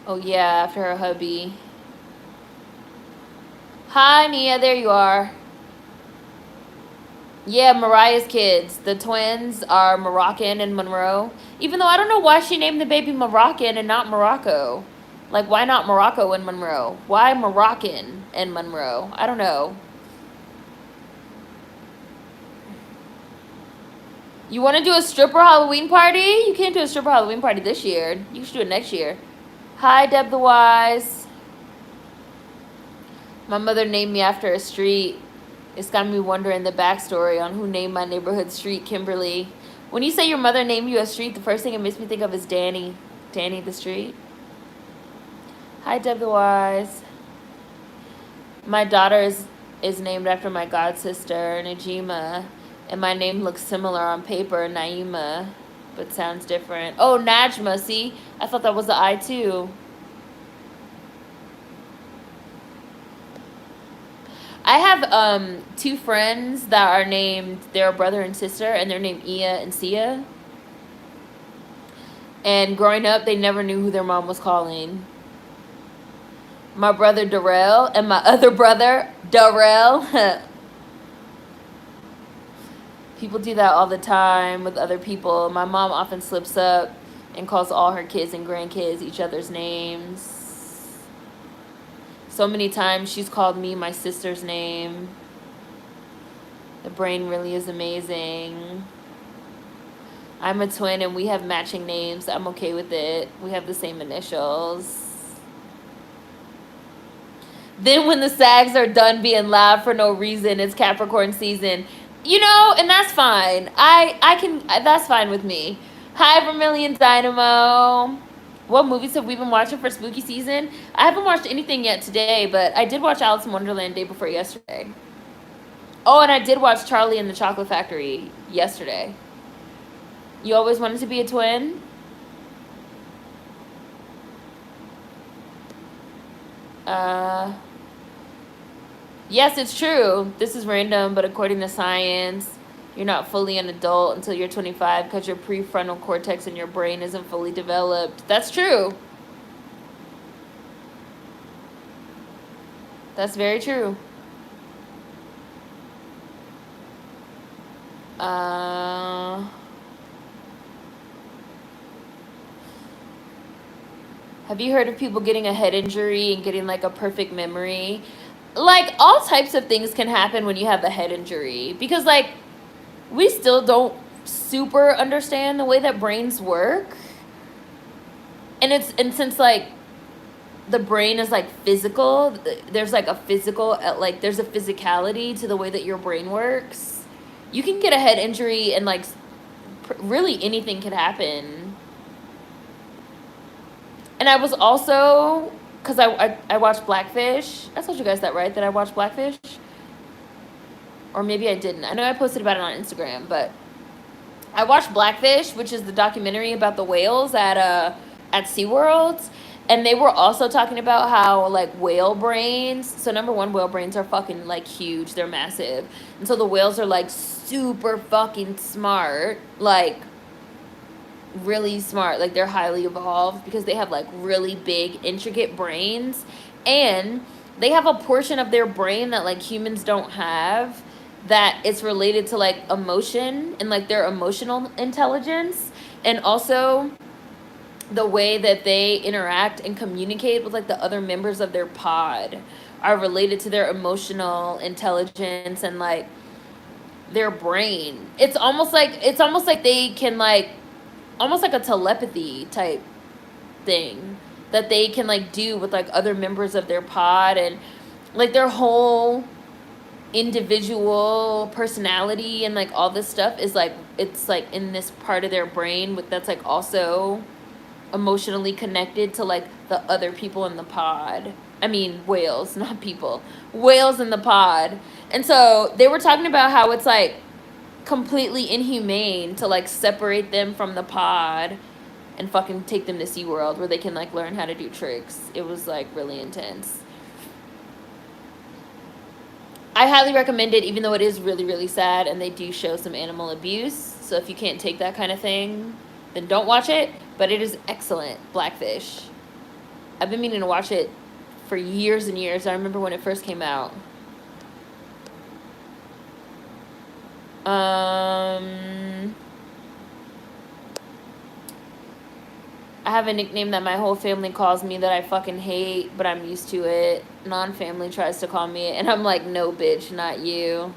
Oh, yeah, after her hubby. Hi, Nia. There you are. Yeah, Mariah's kids. The twins are Moroccan and Monroe. Even though I don't know why she named the baby Moroccan and not Morocco. Like, why not Morocco and Monroe? Why Moroccan and Monroe? I don't know. You want to do a stripper Halloween party? You can't do a stripper Halloween party this year. You should do it next year. Hi, Deb the Wise. My mother named me after a street. It's got me wondering the backstory on who named my neighborhood street, Kimberly. When you say your mother named you a street, the first thing it makes me think of is Danny. Danny the street. Hi, Deb the Wise. My daughter is named after my god sister, Najima. And my name looks similar on paper, Naima, but sounds different. Oh, Najma, see? I thought that was the I too. I have 2 friends that are named, they're a brother and sister, and they're named Ia and Sia. And growing up, they never knew who their mom was calling. My brother Darrell and my other brother Darrell. People do that all the time with other people. My mom often slips up and calls all her kids and grandkids each other's names. So many times she's called me my sister's name. The brain really is amazing. I'm a twin and we have matching names. I'm okay with it. We have the same initials. Then when the sags are done being loud for no reason, it's Capricorn season. You know, and that's fine. That's fine with me. Hi, Vermilion Dynamo. What movies have we been watching for spooky season? I haven't watched anything yet today, but I did watch Alice in Wonderland day before yesterday. Oh, and I did watch Charlie and the Chocolate Factory yesterday. You always wanted to be a twin? Yes, it's true. This is random, but according to science, you're not fully an adult until you're 25 because your prefrontal cortex in your brain isn't fully developed. That's true. That's very true. Have you heard of people getting a head injury and getting like a perfect memory? Like all types of things can happen when you have a head injury because like we still don't super understand the way that brains work. And since like the brain is like physical, there's like a physical like there's a physicality to the way that your brain works. You can get a head injury and like really anything could happen. And I was also, because I watched Blackfish. I told you guys that, right? That I watched Blackfish? Or maybe I didn't. I know I posted about it on Instagram, but I watched Blackfish, which is the documentary about the whales at SeaWorld. And they were also talking about how, like, whale brains. So, number one, whale brains are fucking, like, huge. They're massive. And so the whales are, like, super fucking smart. Like, really smart. Like, they're highly evolved because they have like really big intricate brains, and they have a portion of their brain that like humans don't have, that it's related to like emotion and like their emotional intelligence, and also the way that they interact and communicate with like the other members of their pod are related to their emotional intelligence and like their brain. It's almost like they can like almost like a telepathy type thing that they can like do with like other members of their pod, and like their whole individual personality and like all this stuff is like it's like in this part of their brain with that's like also emotionally connected to like the other people in the pod. I mean whales, not people. Whales in the pod. And so they were talking about how it's like completely inhumane to like separate them from the pod and fucking take them to SeaWorld where they can like learn how to do tricks. It was like really intense. I highly recommend it, even though it is really, really sad and they do show some animal abuse. So if you can't take that kind of thing, then don't watch it. But it is excellent, Blackfish. I've been meaning to watch it for years and years. I remember when it first came out. I have a nickname that my whole family calls me that I fucking hate, but I'm used to it. Non-family tries to call me it, and I'm like, no, bitch, not you.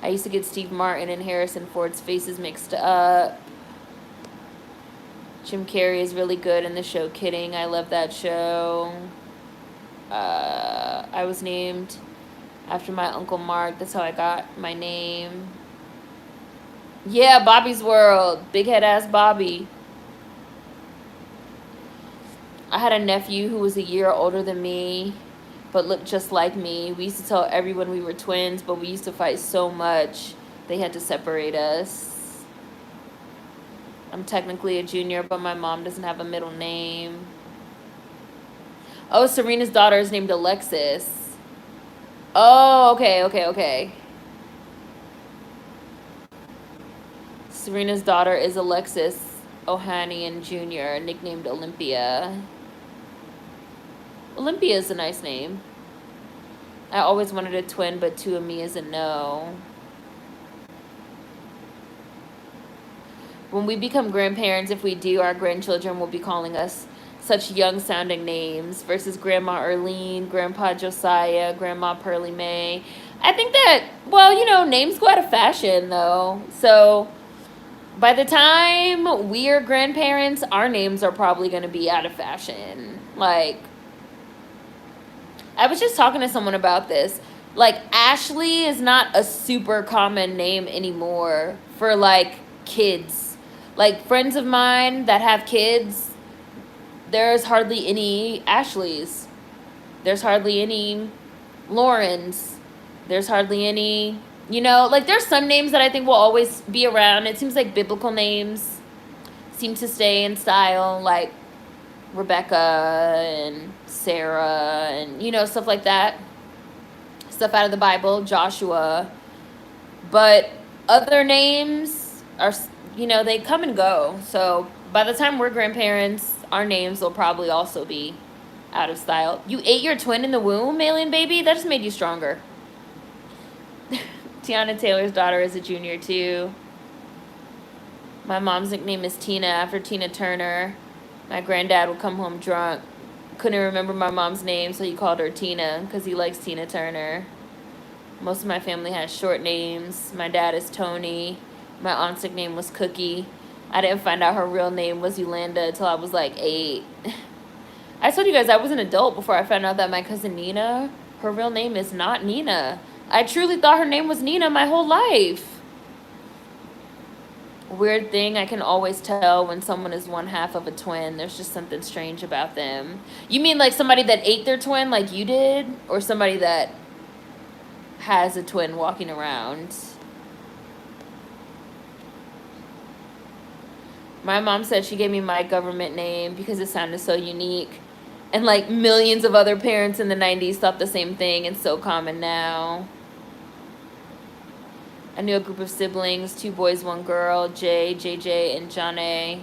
I used to get Steve Martin and Harrison Ford's faces mixed up. Jim Carrey is really good in the show Kidding. I love that show. I was named after my Uncle Mark. That's how I got my name. Yeah, Bobby's World. Big head ass Bobby. I had a nephew who was a year older than me, but looked just like me. We used to tell everyone we were twins, but we used to fight so much, they had to separate us. I'm technically a junior, but my mom doesn't have a middle name. Oh, Serena's daughter is named Alexis. Oh, okay. Serena's daughter is Alexis Ohanian Jr., nicknamed Olympia. Olympia is a nice name. I always wanted a twin, but two of me is a no. When we become grandparents, if we do, our grandchildren will be calling us such young-sounding names versus Grandma Erlene, Grandpa Josiah, Grandma Pearly May. I think that, well, you know, names go out of fashion, though. So by the time we are grandparents, our names are probably going to be out of fashion. Like, I was just talking to someone about this. Like, Ashley is not a super common name anymore for, like, kids. Like, friends of mine that have kids, there's hardly any Ashleys. There's hardly any Laurens. There's hardly any, you know, like, there's some names that I think will always be around. It seems like biblical names seem to stay in style. Like, Rebecca and Sarah and, you know, stuff like that. Stuff out of the Bible, Joshua. But other names are, you know, they come and go. So by the time we're grandparents, our names will probably also be out of style. You ate your twin in the womb, alien baby? That just made you stronger. Tiana Taylor's daughter is a junior too. My mom's nickname is Tina after Tina Turner. My granddad would come home drunk. Couldn't remember my mom's name, so he called her Tina because he likes Tina Turner. Most of my family has short names. My dad is Tony. My aunt's nickname was Cookie. I didn't find out her real name was Yolanda until I was like 8. I told you guys I was an adult before I found out that my cousin Nina, her real name is not Nina. I truly thought her name was Nina my whole life. Weird thing, I can always tell when someone is one half of a twin. There's just something strange about them. You mean like somebody that ate their twin like you did? Or somebody that has a twin walking around? My mom said she gave me my government name because it sounded so unique. And like millions of other parents in the 90s thought the same thing. It's so common now. I knew a group of siblings, 2 boys, 1 girl, Jay, JJ, and John A.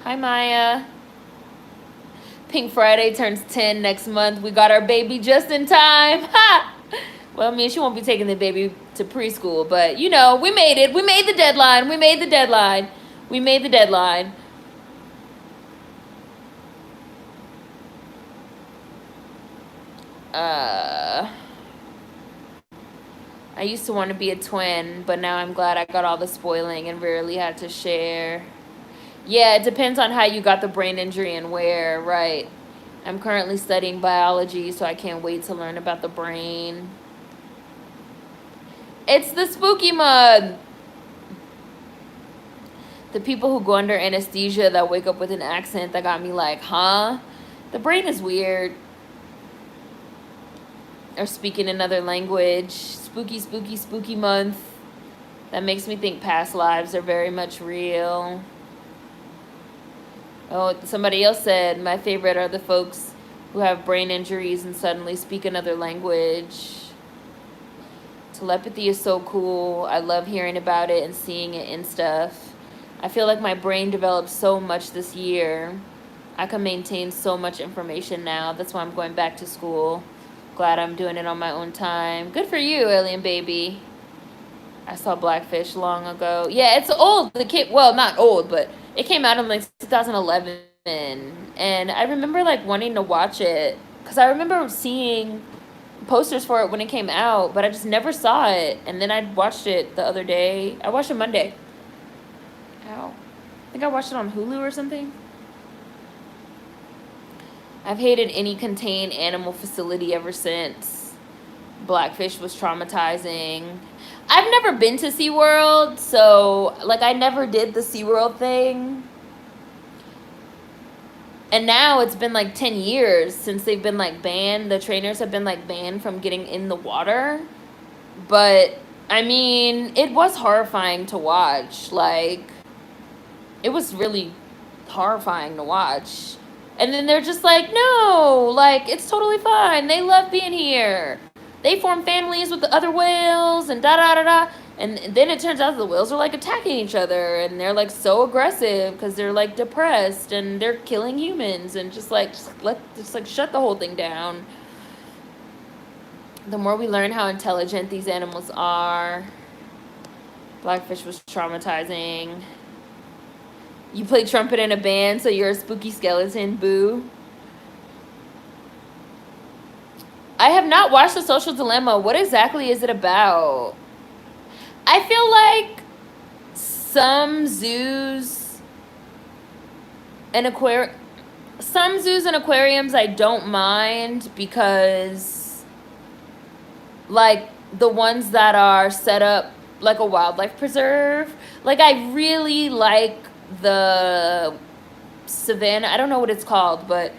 Hi, Maya. Pink Friday turns 10 next month. We got our baby just in time. Ha! Well, I mean, she won't be taking the baby to preschool, but, you know, we made it. We made the deadline. We made the deadline. We made the deadline. I used to want to be a twin, but now I'm glad I got all the spoiling and rarely had to share. Yeah, it depends on how you got the brain injury and where, right? I'm currently studying biology, so I can't wait to learn about the brain. It's the spooky month. The people who go under anesthesia that wake up with an accent that got me like, huh? The brain is weird. Or speaking another language. Spooky, spooky, spooky month. That makes me think past lives are very much real. Oh, somebody else said, my favorite are the folks who have brain injuries and suddenly speak another language. Telepathy is so cool. I love hearing about it and seeing it and stuff. I feel like my brain developed so much this year. I can maintain so much information now. That's why I'm going back to school. Glad I'm doing it on my own time. Good for you, alien baby. I saw Blackfish long ago. Yeah, it's old. Well, not old, but it came out in like 2011. And I remember like wanting to watch it because I remember seeing posters for it when it came out, but I just never saw it. And then I watched it the other day. I watched it Monday. Ow. I think I watched it on Hulu or something. I've hated any contained animal facility ever since. Blackfish was traumatizing. I've never been to SeaWorld, so, like, I never did the SeaWorld thing. And now it's been, like, 10 years since they've been, like, banned. The trainers have been, like, banned from getting in the water. But, I mean, it was horrifying to watch. Like, it was really horrifying to watch. And then they're just like, no, like, it's totally fine. They love being here. They form families with the other whales and da-da-da-da. And then it turns out the whales are, like, attacking each other. And they're, like, so aggressive because they're, like, depressed. And they're killing humans. And just shut the whole thing down. The more we learn how intelligent these animals are. Blackfish was traumatizing. You play trumpet in a band, so you're a spooky skeleton, boo. I have not watched The Social Dilemma. What exactly is it about? I feel like some zoos and aquariums I don't mind because, like, the ones that are set up like a wildlife preserve, like, I really like the Savannah, I don't know what it's called, but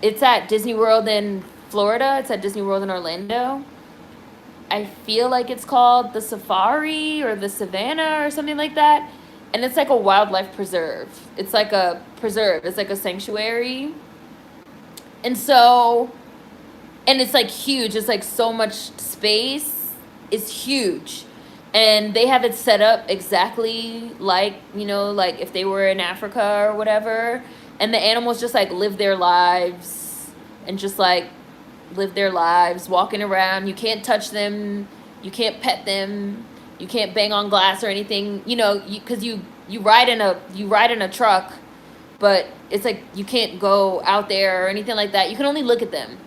it's at Disney World in Florida. It's at Disney World in Orlando. I feel like it's called the Safari or the Savannah or something like that. And it's like a wildlife preserve. It's like a preserve. It's like a sanctuary. And so, and it's like huge. It's like so much space. It's huge. And they have it set up exactly like, you know, like if they were in Africa or whatever. And the animals just like live their lives and just like live their lives walking around. You can't touch them. You can't pet them. You can't bang on glass or anything, you know, because you ride in a truck, but it's like you can't go out there or anything like that. You can only look at them.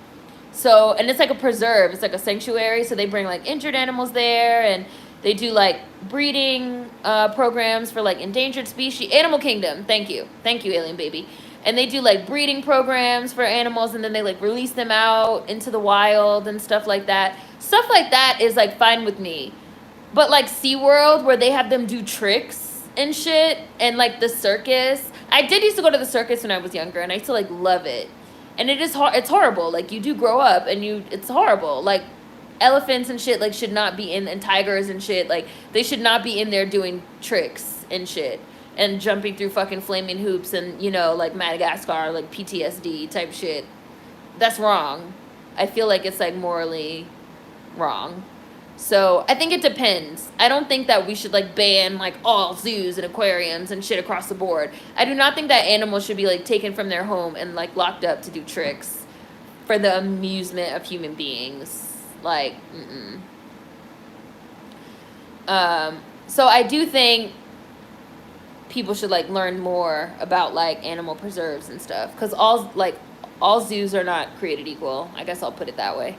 So, and it's like a preserve. It's like a sanctuary. So they bring like injured animals there, and they do like breeding programs for like endangered species. Animal Kingdom. Thank you, alien baby. And they do like breeding programs for animals, and then they like release them out into the wild and stuff like that. Stuff like that is like fine with me. But like SeaWorld, where they have them do tricks and shit, and like the circus. I did used to go to the circus when I was younger, and I used to like love it. And it is it's horrible. Like you do grow up, and it's horrible. Like elephants and shit like should not be in, and tigers and shit, like they should not be in there doing tricks and shit and jumping through fucking flaming hoops and, you know, like Madagascar, like PTSD type shit. That's wrong. I feel like it's like morally wrong. So I think it depends. I don't think that we should like ban like all zoos and aquariums and shit across the board. I do not think that animals should be like taken from their home and like locked up to do tricks for the amusement of human beings. Like, so I do think people should like learn more about like animal preserves and stuff, because all zoos are not created equal. I guess I'll put it that way.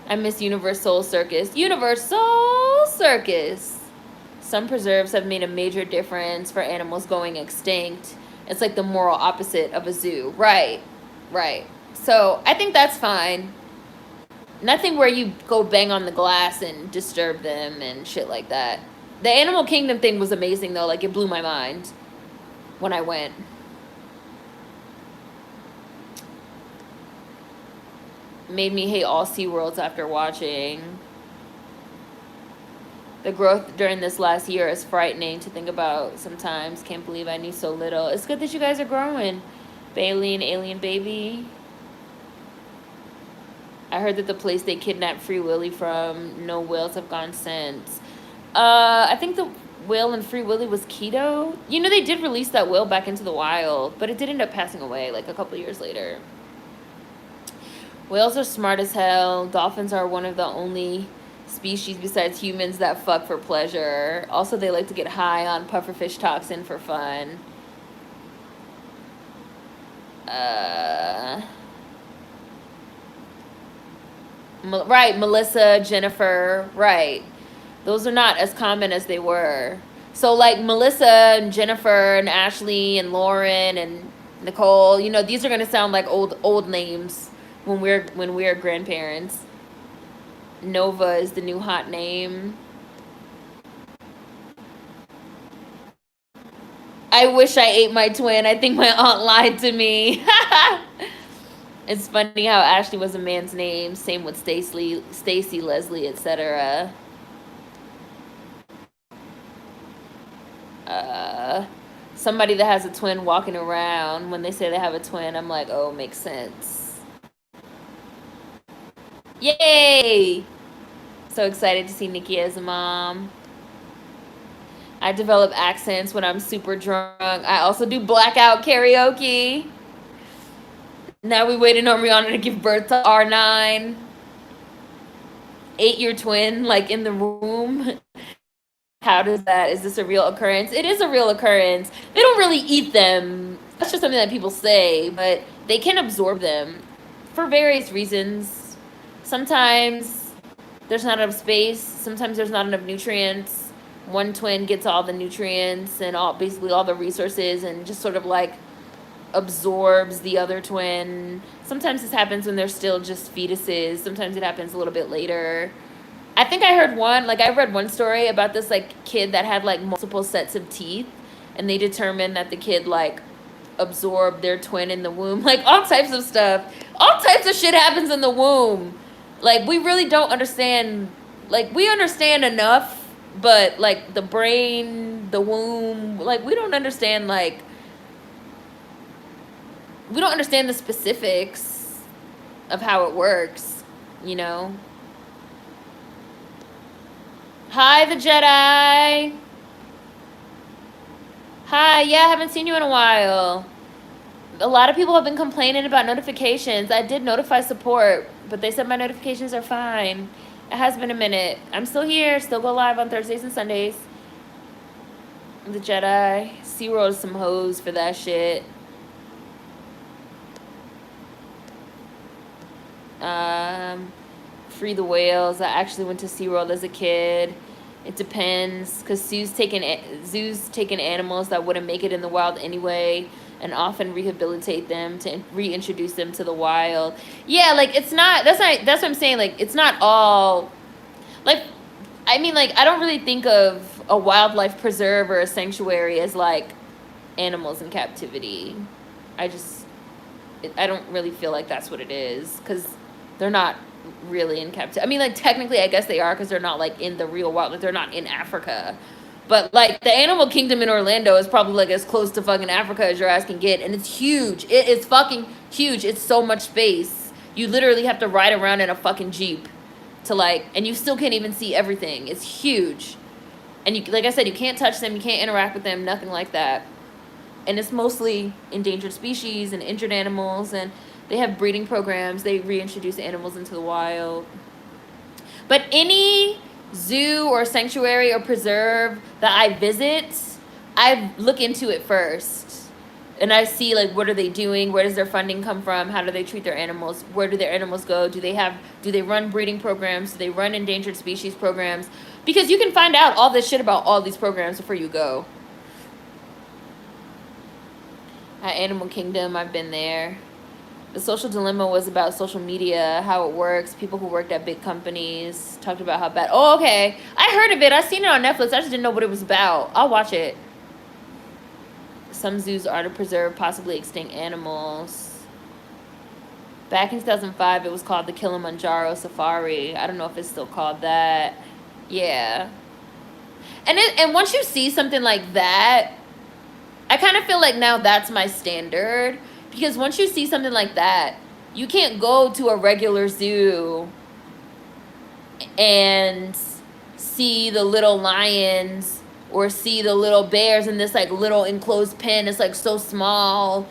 I miss Universal Circus. Universal Circus. Some preserves have made a major difference for animals going extinct. It's like the moral opposite of a zoo. Right. So I think that's fine. Nothing where you go bang on the glass and disturb them and shit like that. The Animal Kingdom thing was amazing though. Like it blew my mind when I went. Made me hate all SeaWorlds after watching. The growth during this last year is frightening to think about sometimes. Can't believe I knew so little. It's good that you guys are growing. Bailey and Alien Baby. I heard that the place they kidnapped Free Willy from, no whales have gone since. I think the whale in Free Willy was keto. You know, they did release that whale back into the wild, but it did end up passing away like a couple years later. Whales are smart as hell. Dolphins are one of the only species besides humans that fuck for pleasure. Also, they like to get high on pufferfish toxin for fun. Right, Melissa, Jennifer, right. Those are not as common as they were. So, like, Melissa and Jennifer and Ashley and Lauren and Nicole, you know, these are going to sound like old names when we're grandparents. Nova is the new hot name. I wish I ate my twin. I think my aunt lied to me. It's funny how Ashley was a man's name. Same with Stacy, Leslie, etc. Somebody that has a twin walking around, when they say they have a twin, I'm like, oh, makes sense. Yay! So excited to see Nikki as a mom. I develop accents when I'm super drunk. I also do blackout karaoke. Now we waiting on Rihanna to give birth to R9. 8-year twin, like in the room. How does that, is this a real occurrence? It is a real occurrence. They don't really eat them. That's just something that people say, but they can absorb them for various reasons. Sometimes there's not enough space. Sometimes there's not enough nutrients. One twin gets all the nutrients and basically all the resources and just sort of like absorbs the other twin. Sometimes this happens when they're still just fetuses. Sometimes it happens a little bit later. I think I heard I read one story about this like kid that had like multiple sets of teeth, and they determined that the kid like absorbed their twin in the womb. Like all types of stuff. All types of shit happens in the womb. Like we really don't understand. Like we understand enough, but like the brain the womb. Like, we don't understand, like, we don't understand the specifics of how it works, you know? Hi, the Jedi. Hi, yeah, I haven't seen you in a while. A lot of people have been complaining about notifications. I did notify support, but they said my notifications are fine. It has been a minute. I'm still here, still go live on Thursdays and Sundays. The Jedi. SeaWorld is some hoes for that shit. Free the whales. I actually went to SeaWorld as a kid. It depends, because zoos taking animals that wouldn't make it in the wild anyway, and often rehabilitate them to reintroduce them to the wild. Yeah, like, it's not, that's what I'm saying, like, it's not all, like, I mean, like, I don't really think of a wildlife preserve or a sanctuary as, like, animals in captivity. I don't really feel like that's what it is, because they're not really in captivity. I mean, like, technically, I guess they are, because they're not, like, in the real wild. Like, they're not in Africa. But, like, the animal kingdom in Orlando is probably, like, as close to fucking Africa as your ass can get. And it's huge. It is fucking huge. It's so much space. You literally have to ride around in a fucking Jeep to, like, and you still can't even see everything. It's huge. And, you, like I said, you can't touch them. You can't interact with them. Nothing like that. And it's mostly endangered species and injured animals, and they have breeding programs. They reintroduce animals into the wild. But any zoo or sanctuary or preserve that I visit, I look into it first. And I see, like, what are they doing? Where does their funding come from? How do they treat their animals? Where do their animals go? Do they run breeding programs? Do they run endangered species programs? Because you can find out all this shit about all these programs before you go. At Animal Kingdom, I've been there. The Social Dilemma was about social media, how it works. People who worked at big companies talked about how bad. Oh, okay. I heard of it. I've seen it on Netflix. I just didn't know what it was about. I'll watch it. Some zoos are to preserve possibly extinct animals. Back in 2005, it was called the Kilimanjaro Safari. I don't know if it's still called that. Yeah. And once you see something like that, I kind of feel like now that's my standard, because once you see something like that, you can't go to a regular zoo and see the little lions or see the little bears in this, like, little enclosed pen. It's, like, so small.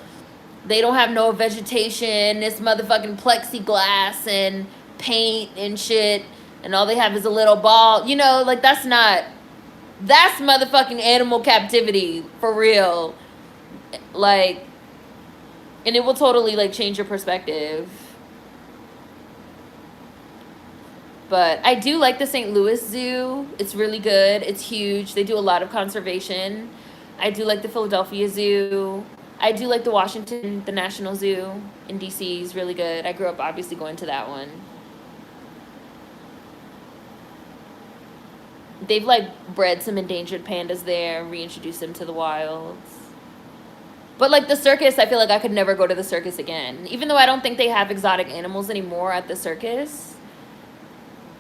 They don't have no vegetation. It's motherfucking plexiglass and paint and shit, and all they have is a little ball. You know, like, that's motherfucking animal captivity, for real. Like, and it will totally, like, change your perspective. But I do like the St. Louis Zoo. It's really good. It's huge. They do a lot of conservation. I do like the Philadelphia Zoo. I do like the National Zoo in D.C. is really good. I grew up obviously going to that one. They've, like, bred some endangered pandas there and reintroduced them to the wilds. But, like, the circus, I feel like I could never go to the circus again. Even though I don't think they have exotic animals anymore at the circus.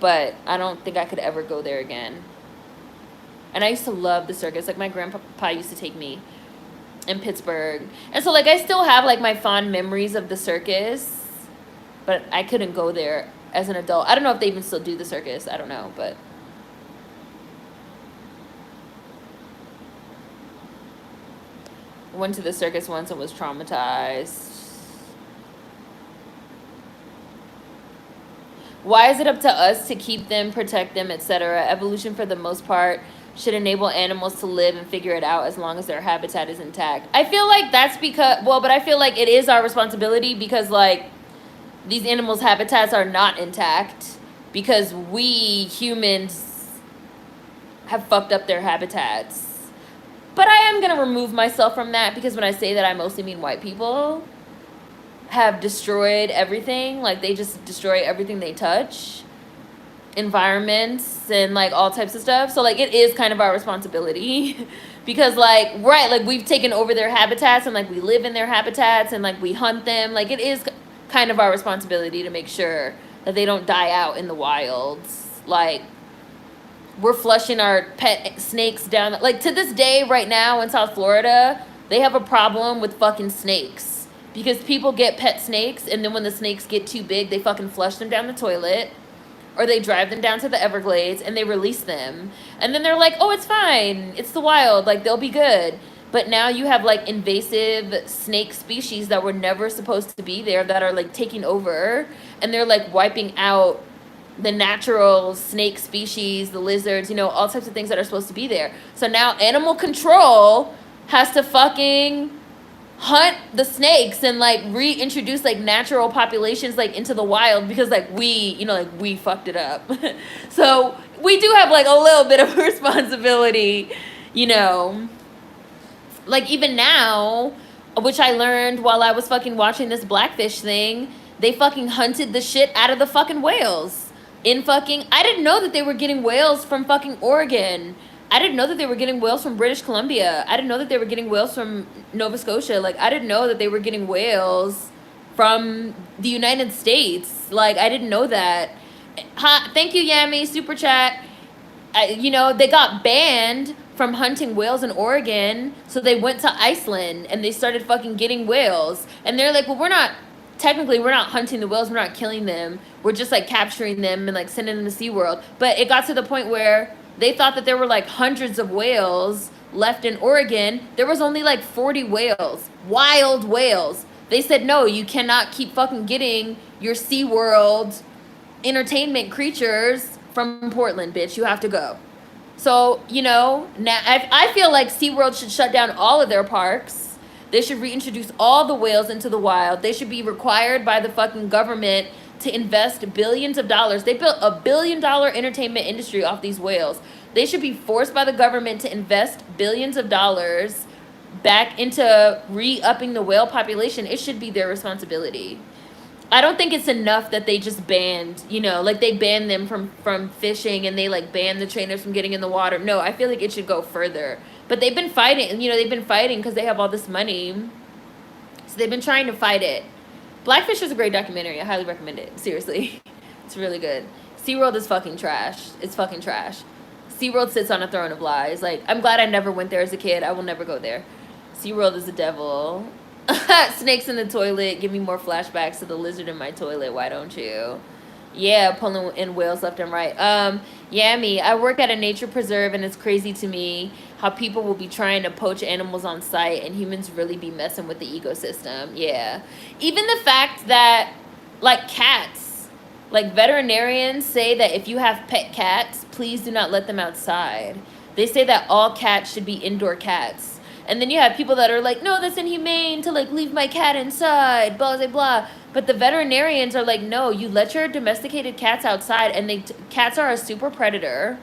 But I don't think I could ever go there again. And I used to love the circus. Like, my grandpa used to take me in Pittsburgh. And so, like, I still have, like, my fond memories of the circus. But I couldn't go there as an adult. I don't know if they even still do the circus. I don't know, but... went to the circus once and was traumatized. Why is it up to us to keep them, protect them, etc.? Evolution, for the most part, should enable animals to live and figure it out as long as their habitat is intact. I feel like that's because, well, but I feel like it is our responsibility, because, like, these animals' habitats are not intact because we humans have fucked up their habitats. But I am going to remove myself from that, because when I say that, I mostly mean white people have destroyed everything. Like, they just destroy everything they touch. Environments and, like, all types of stuff. So, like, it is kind of our responsibility. Because, like, right, like, we've taken over their habitats and, like, we live in their habitats and, like, we hunt them. Like, it is kind of our responsibility to make sure that they don't die out in the wilds. Like, we're flushing our pet snakes down. Like, to this day, right now in South Florida, they have a problem with fucking snakes. Because people get pet snakes, and then when the snakes get too big, they fucking flush them down the toilet. Or they drive them down to the Everglades, and they release them. And then they're like, oh, it's fine. It's the wild. Like, they'll be good. But now you have, like, invasive snake species that were never supposed to be there that are, like, taking over. And they're, like, wiping out the natural snake species, the lizards, you know, all types of things that are supposed to be there. So now animal control has to fucking hunt the snakes and, like, reintroduce, like, natural populations, like, into the wild because, like, we fucked it up. So we do have, like, a little bit of responsibility, you know. Like, even now, which I learned while I was fucking watching this blackfish thing, they fucking hunted the shit out of the fucking whales. I didn't know that they were getting whales from fucking Oregon. I didn't know that they were getting whales from British Columbia. I didn't know that they were getting whales from Nova Scotia. Like, I didn't know that they were getting whales from the United States. Like, I didn't know that. Thank you, Yami. Super chat. They got banned from hunting whales in Oregon, so they went to Iceland, and they started fucking getting whales. And they're like, well, we're not hunting the whales, we're not killing them. We're just, like, capturing them and, like, sending them to SeaWorld. But it got to the point where they thought that there were, like, hundreds of whales left in Oregon. There was only, like, 40 whales. Wild whales. They said, no, you cannot keep fucking getting your SeaWorld entertainment creatures from Portland, bitch. You have to go. So, now I feel like SeaWorld should shut down all of their parks. They should reintroduce all the whales into the wild. They should be required by the fucking government to invest billions of dollars. They built $1 billion entertainment industry off these whales. They should be forced by the government to invest billions of dollars back into re-upping the whale population. It should be their responsibility. I don't think it's enough that they just banned, they banned them from fishing, and they, like, banned the trainers from getting in the water. No, I feel like it should go further. But they've been fighting, because they have all this money. So they've been trying to fight it. Blackfish is a great documentary. I highly recommend it. Seriously. It's really good. SeaWorld is fucking trash. It's fucking trash. SeaWorld sits on a throne of lies. Like, I'm glad I never went there as a kid. I will never go there. SeaWorld is the devil. Snakes in the toilet. Give me more flashbacks to the lizard in my toilet. Why don't you? Yeah, pulling in whales left and right. Yami, I work at a nature preserve, and it's crazy to me how people will be trying to poach animals on site and humans really be messing with the ecosystem. Yeah. Even the fact that, like, cats, like, veterinarians say that if you have pet cats, please do not let them outside. They say that all cats should be indoor cats. And then you have people that are like, no, that's inhumane to, like, leave my cat inside, blah, blah, blah. But the veterinarians are like, no, you let your domesticated cats outside, and cats are a super predator,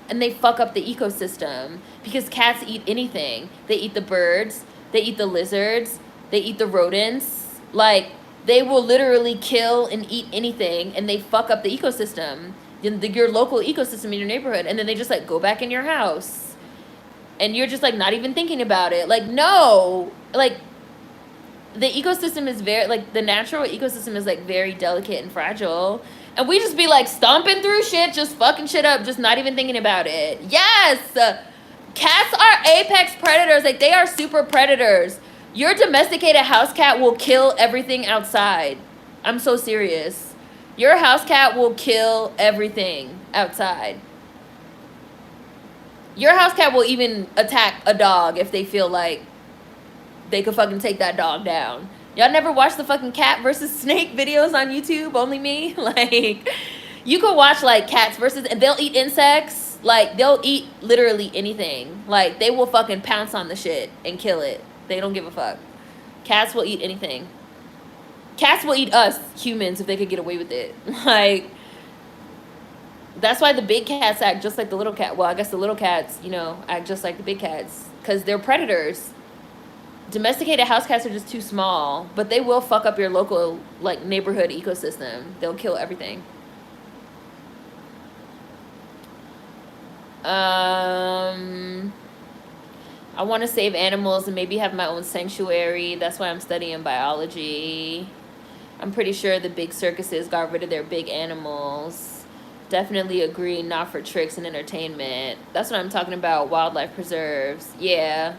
and they fuck up the ecosystem because cats eat anything. They eat the birds, they eat the lizards, they eat the rodents. Like, they will literally kill and eat anything, and they fuck up the ecosystem, your local ecosystem in your neighborhood, and then they just, like, go back in your house. And you're just, like, not even thinking about it. Like, no. Like, the ecosystem is the natural ecosystem is, like, very delicate and fragile. And we just be, like, stomping through shit, just fucking shit up, just not even thinking about it. Yes! Cats are apex predators. Like, they are super predators. Your domesticated house cat will kill everything outside. I'm so serious. Your house cat will kill everything outside. Your house cat will even attack a dog if they feel like they could fucking take that dog down. Y'all never watch the fucking cat versus snake videos on YouTube? Only me? Like, you could watch, like, cats versus, and they'll eat insects. Like, they'll eat literally anything. Like, they will fucking pounce on the shit and kill it. They don't give a fuck. Cats will eat anything. Cats will eat us, humans, if they could get away with it. Like, that's why the big cats act just like the little cat. Well, I guess the little cats, act just like the big cats. Because they're predators. Domesticated house cats are just too small. But they will fuck up your local, like, neighborhood ecosystem. They'll kill everything. I want to save animals and maybe have my own sanctuary. That's why I'm studying biology. I'm pretty sure the big circuses got rid of their big animals. Definitely agree, not for tricks and entertainment. That's what I'm talking about, wildlife preserves. Yeah.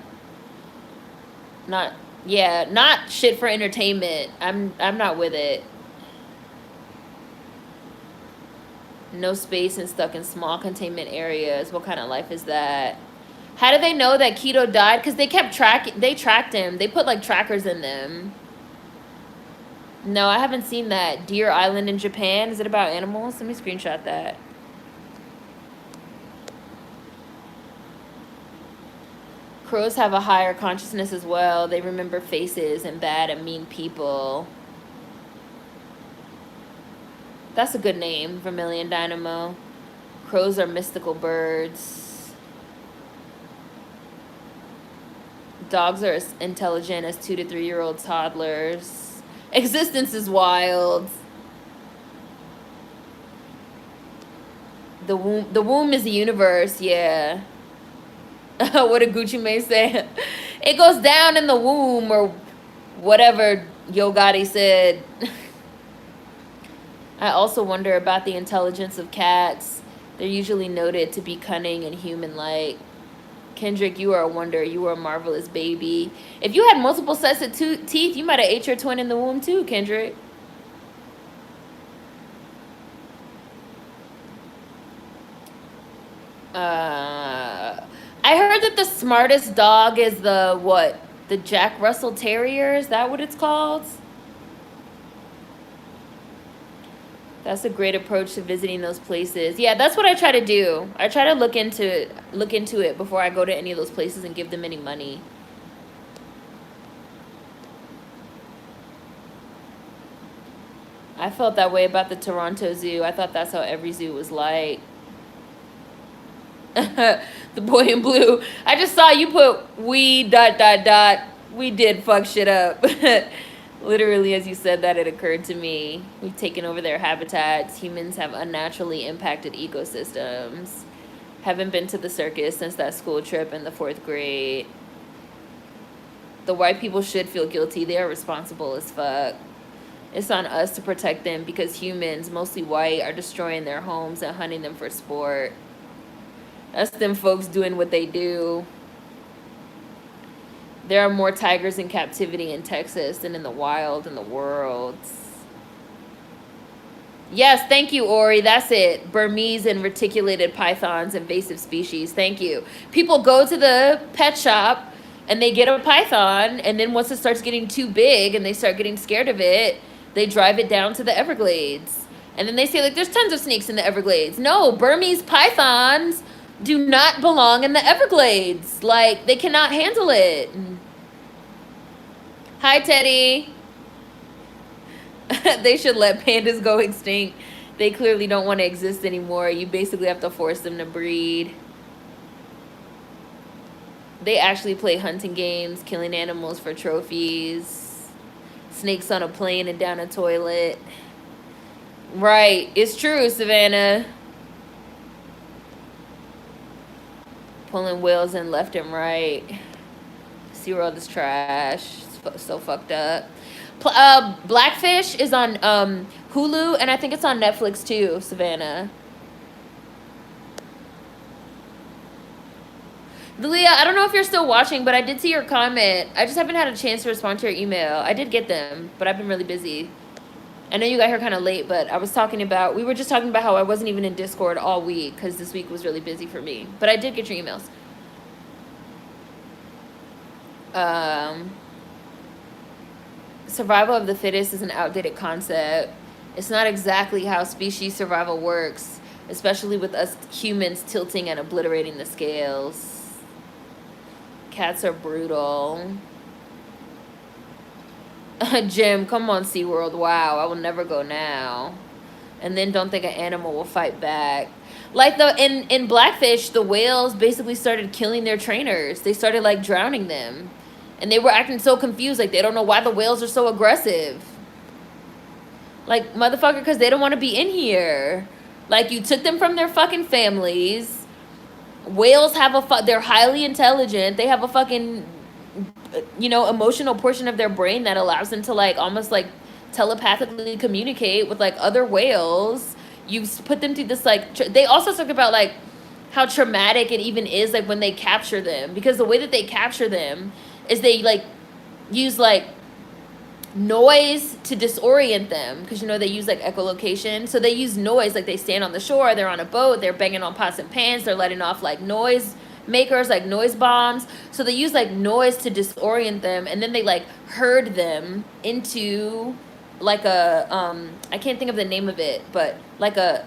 Not not shit for entertainment. I'm not with it. No space and stuck in small containment areas. What kind of life is that? How do they know that Keto died? Because they tracked him. They put like trackers in them. No, I haven't seen that. Deer Island in Japan. Is it about animals? Let me screenshot that. Crows have a higher consciousness as well. They remember faces and bad and mean people. That's a good name, Vermilion Dynamo. Crows are mystical birds. Dogs are as intelligent as 2 to 3 year old toddlers. Existence is wild. The womb is the universe, yeah. What did Gucci Mane say? It goes down in the womb, or whatever Yo Gotti said. I also wonder about the intelligence of cats. They're usually noted to be cunning and human-like. Kendrick, you are a wonder. You are a marvelous baby. If you had multiple sets of teeth, you might have ate your twin in the womb too, Kendrick. I heard that the smartest dog is the Jack Russell Terrier. Is that what it's called? That's a great approach to visiting those places. Yeah, that's what I try to do. I try to look into it before I go to any of those places and give them any money. I felt that way about the Toronto Zoo. I thought that's how every zoo was like. The boy in blue. I just saw you put we ... We did fuck shit up. Literally, as you said that, it occurred to me. We've taken over their habitats. Humans have unnaturally impacted ecosystems. Haven't been to the circus since that school trip in the 4th grade. The white people should feel guilty. They are responsible as fuck. It's on us to protect them because humans, mostly white, are destroying their homes and hunting them for sport. That's them folks doing what they do. There are more tigers in captivity in Texas than in the wild in the world. Yes, thank you, Ori. That's it. Burmese and reticulated pythons, invasive species. Thank you. People go to the pet shop and they get a python, and then once it starts getting too big and they start getting scared of it, they drive it down to the Everglades. And then they say, like, there's tons of snakes in the Everglades. No, Burmese pythons do not belong in the Everglades. Like, they cannot handle it. Hi, Teddy. They should let pandas go extinct. They clearly don't want to exist anymore. You basically have to force them to breed. They actually play hunting games, killing animals for trophies. Snakes on a plane and down a toilet. Right. It's true, Savannah. Pulling whales in left and right. SeaWorld is trash. It's so fucked up. Blackfish is on Hulu, and I think it's on Netflix too, Savannah. Leah, I don't know if you're still watching, but I did see your comment. I just haven't had a chance to respond to your email. I did get them, but I've been really busy. I know you got here kind of late, but we were just talking about how I wasn't even in Discord all week because this week was really busy for me. But I did get your emails. Survival of the fittest is an outdated concept. It's not exactly how species survival works, especially with us humans tilting and obliterating the scales. Cats are brutal. Jim, come on, SeaWorld. Wow, I will never go now. And then don't think an animal will fight back. Like in Blackfish, the whales basically started killing their trainers. They started like drowning them. And they were acting so confused, like they don't know why the whales are so aggressive. Like, motherfucker, because they don't want to be in here. Like, you took them from their fucking families. Whales have they're highly intelligent. They have a fucking, emotional portion of their brain that allows them to, like, almost, like, telepathically communicate with, like, other whales. you put them through this, like, they also talk about, like, how traumatic it even is, like, when they capture them. Because the way that they capture them is they, like, use, like, noise to disorient them. Because, you know, they use, like, echolocation. So they use noise. Like, they stand on the shore. They're on a boat. They're banging on pots and pans. They're letting off, like, noise makers, like, noise bombs. So they use, like, noise to disorient them. And then they, like, herd them into, like, a, I can't think of the name of it, but, like a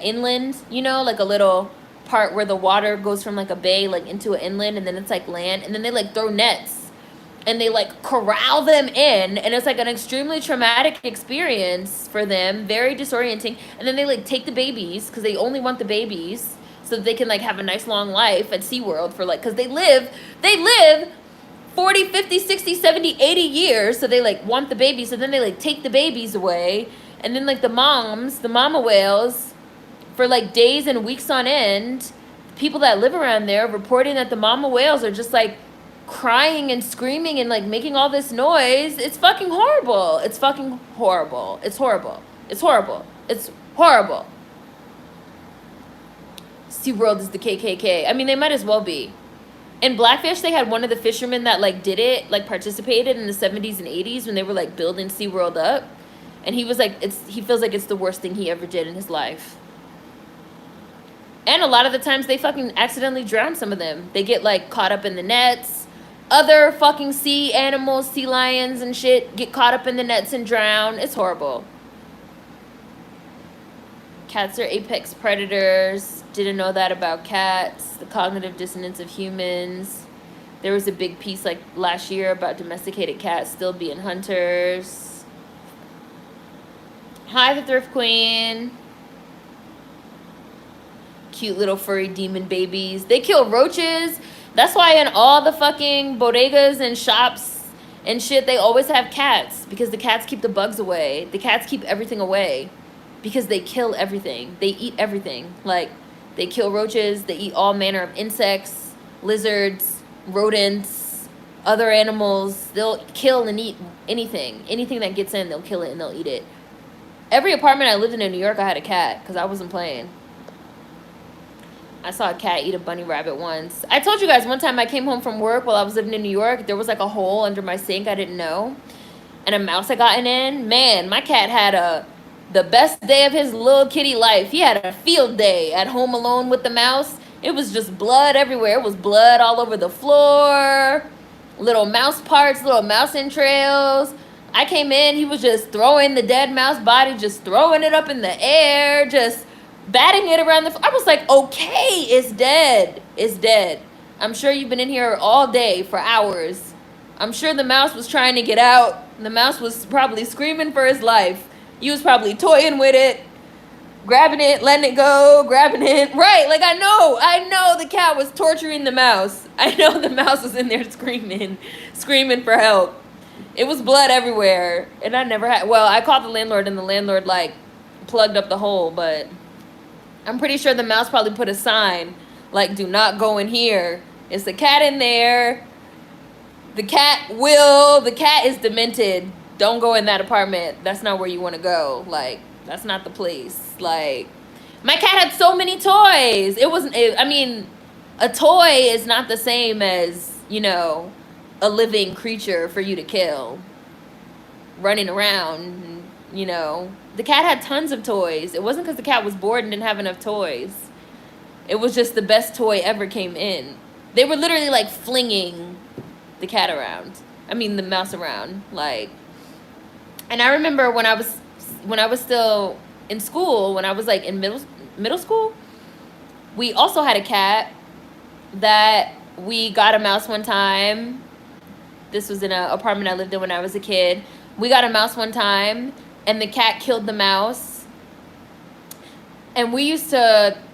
inland, you know, like a little part where the water goes from, like, a bay, like, into an inland, and then it's, like, land. And then they, like, throw nets. And they, like, corral them in. And it's, like, an extremely traumatic experience for them. Very disorienting. And then they, like, take the babies. Because they only want the babies. So that they can, like, have a nice long life at SeaWorld. For, like, because they live 40, 50, 60, 70, 80 years. So they, like, want the babies. So then they, like, take the babies away. And then, like, the mama whales, for, like, days and weeks on end, people that live around there reporting that the mama whales are just, like, crying and screaming and, like, making all this noise. It's fucking horrible. It's fucking horrible. It's horrible. It's horrible. It's horrible. SeaWorld is the KKK. I mean, they might as well be. In Blackfish, they had one of the fishermen that, like, did it, like, participated in the 70s and 80s when they were, like, building SeaWorld up. And he was like, he feels like it's the worst thing he ever did in his life. And a lot of the times they fucking accidentally drown some of them. They get, like, caught up in the nets. Other fucking sea animals, sea lions and shit, get caught up in the nets and drown. It's horrible. Cats are apex predators. Didn't know that about cats. The cognitive dissonance of humans. There was a big piece, like, last year about domesticated cats still being hunters. Hi, the Thrift Queen. Cute little furry demon babies. They kill roaches. That's why in all the fucking bodegas and shops and shit, they always have cats. Because the cats keep the bugs away. The cats keep everything away. Because they kill everything. They eat everything. Like, they kill roaches. They eat all manner of insects, lizards, rodents, other animals. They'll kill and eat anything. Anything that gets in, they'll kill it and they'll eat it. Every apartment I lived in New York, I had a cat. Because I wasn't playing. I saw a cat eat a bunny rabbit once. I told you guys one time I came home from work while I was living in New York. There was, like, a hole under my sink I didn't know. And a mouse had gotten in. Man, my cat had the best day of his little kitty life. He had a field day at home alone with the mouse. It was just blood everywhere. It was blood all over the floor. Little mouse parts, little mouse entrails. I came in. He was just throwing the dead mouse body, just throwing it up in the air, just batting it around I was like, okay, it's dead. It's dead. I'm sure you've been in here all day for hours. I'm sure the mouse was trying to get out. The mouse was probably screaming for his life. You was probably toying with it, grabbing it, letting it go, grabbing it. Right, like, I know the cat was torturing the mouse. I know the mouse was in there screaming for help. It was blood everywhere. And I never had, well, I called the landlord and the landlord, like, plugged up the hole, but I'm pretty sure the mouse probably put a sign, like, do not go in here. It's a cat in there. The cat is demented. Don't go in that apartment. That's not where you want to go. Like, that's not the place. Like, my cat had so many toys. I mean, a toy is not the same as, you know, a living creature for you to kill. Running around, you know. The cat had tons of toys. It wasn't because the cat was bored and didn't have enough toys. It was just the best toy ever came in. They were literally, like, flinging the cat around. I mean, the mouse around. Like, and I remember when I was still in school, when I was, like, in middle school, we also had a cat that we got a mouse one time. This was in an apartment I lived in when I was a kid. We got a mouse one time. And the cat killed the mouse. And this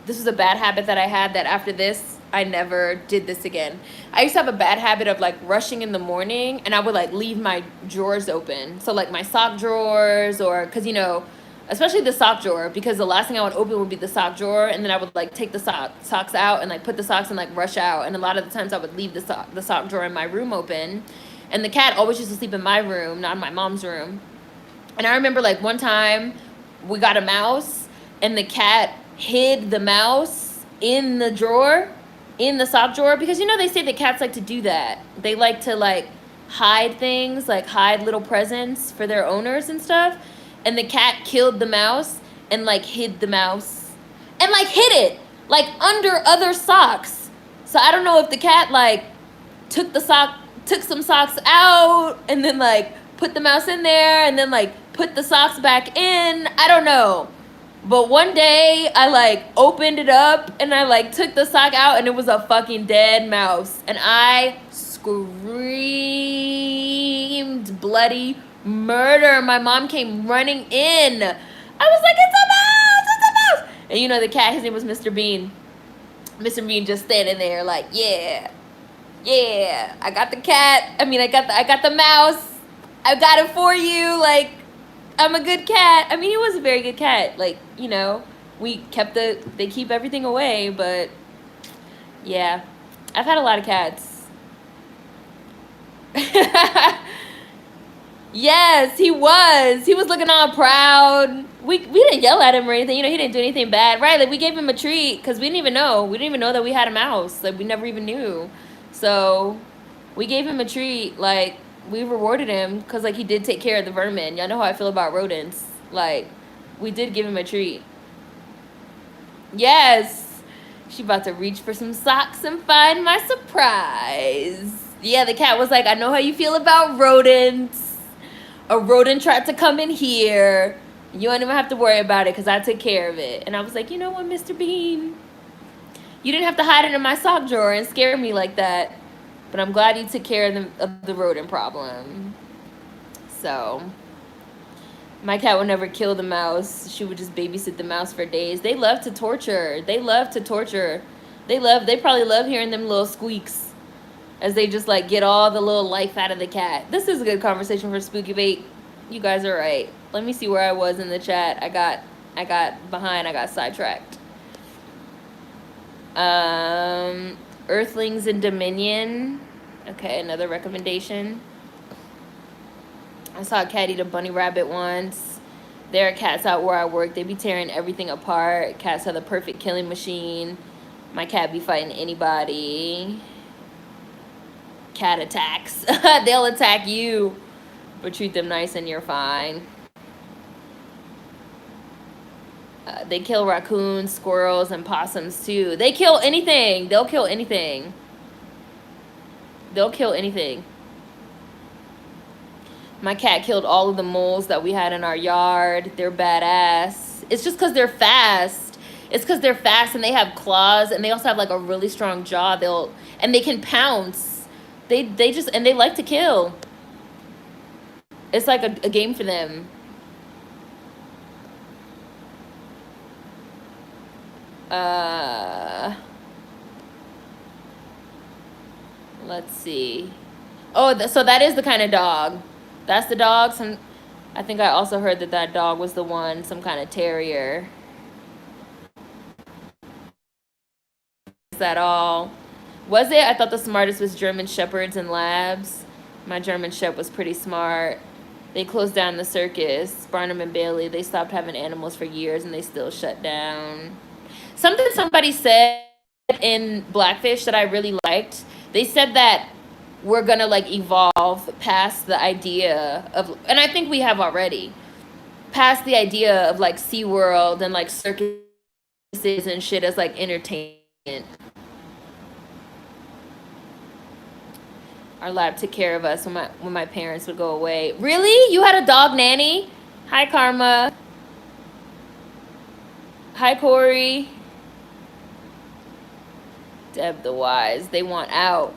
was a bad habit that I had, that after this, I never did this again. I used to have a bad habit of, like, rushing in the morning, and I would, like, leave my drawers open. So, like, my sock drawers, or, because, you know, especially the sock drawer, because the last thing I would open would be the sock drawer, and then I would, like, take the socks out and, like, put the socks and, like, rush out. And a lot of the times I would leave the sock drawer in my room open. And the cat always used to sleep in my room, not in my mom's room. And I remember, like, one time we got a mouse, and the cat hid the mouse in the drawer, in the sock drawer, because you know they say that cats like to do that. They like to like hide things, like hide little presents for their owners and stuff. And the cat killed the mouse and like hid the mouse and like hid it like under other socks. So I don't know if the cat like took some socks out and then like put the mouse in there and then like put the socks back in. I don't know. But one day I like opened it up and I like took the sock out and it was a fucking dead mouse. And I screamed bloody murder. My mom came running in. I was like, it's a mouse, it's a mouse. And you know the cat, his name was Mr. Bean. Mr. Bean just standing there like, yeah, I got the cat. I mean, I got the mouse. I got it for you. Like, I'm a good cat. I mean, he was a very good cat. Like, you know, they keep everything away, but yeah, I've had a lot of cats. Yes, he was looking all proud. We didn't yell at him or anything, you know, he didn't do anything bad, right? Like, we gave him a treat because we didn't even know that we had a mouse. Like, we never even knew. So we gave him a treat. Like, we rewarded him because like he did take care of the vermin. Y'all know how I feel about rodents. Like, we did give him a treat. Yes, she about to reach for some socks and find my surprise. Yeah, the cat was like, I know how you feel about rodents. A rodent tried to come in here. You don't even have to worry about it because I took care of it. And I was like, you know what, Mr. Bean? You didn't have to hide it in my sock drawer and scare me like that. But I'm glad you took care of the rodent problem. So, my cat would never kill the mouse. She would just babysit the mouse for days. They love to torture. They probably love hearing them little squeaks as they just like get all the little life out of the cat. This is a good conversation for Spooky Bait. You guys are right. Let me see where I was in the chat. I got behind. I got sidetracked. Earthlings in Dominion. Okay, another recommendation. I saw a cat eat a bunny rabbit once. There are cats out where I work. They be tearing everything apart. Cats are the perfect killing machine. My cat be fighting anybody. Cat attacks. They'll attack you, but treat them nice and you're fine. They kill raccoons, squirrels, and possums too. They kill anything. They'll kill anything. They'll kill anything. My cat killed all of the moles that we had in our yard. They're badass. It's just because they're fast. It's because they're fast and they have claws and they also have like a really strong jaw. They can pounce. They like to kill. It's like a game for them. Let's see. Oh, so that is the kind of dog. That's the dog. I think I also heard that dog was the one, some kind of terrier. Is that all? Was it? I thought the smartest was German Shepherds and Labs. My German Shepherd was pretty smart. They closed down the circus, Barnum and Bailey. They stopped having animals for years and they still shut down. Something somebody said in Blackfish that I really liked. They said that we're gonna like evolve past the idea of, and I think we have already, past the idea of like SeaWorld and like circuses and shit as like entertainment. Our lab took care of us when my parents would go away. Really? You had a dog nanny? Hi, Karma. Hi, Corey. Deb the Wise. They want out.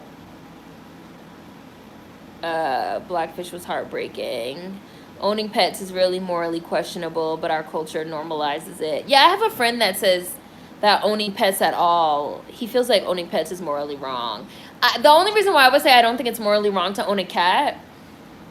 Blackfish was heartbreaking. Owning pets is really morally questionable, but our culture normalizes it. Yeah, I have a friend that says that owning pets at all, he feels like owning pets is morally wrong. The only reason why I would say I don't think it's morally wrong to own a cat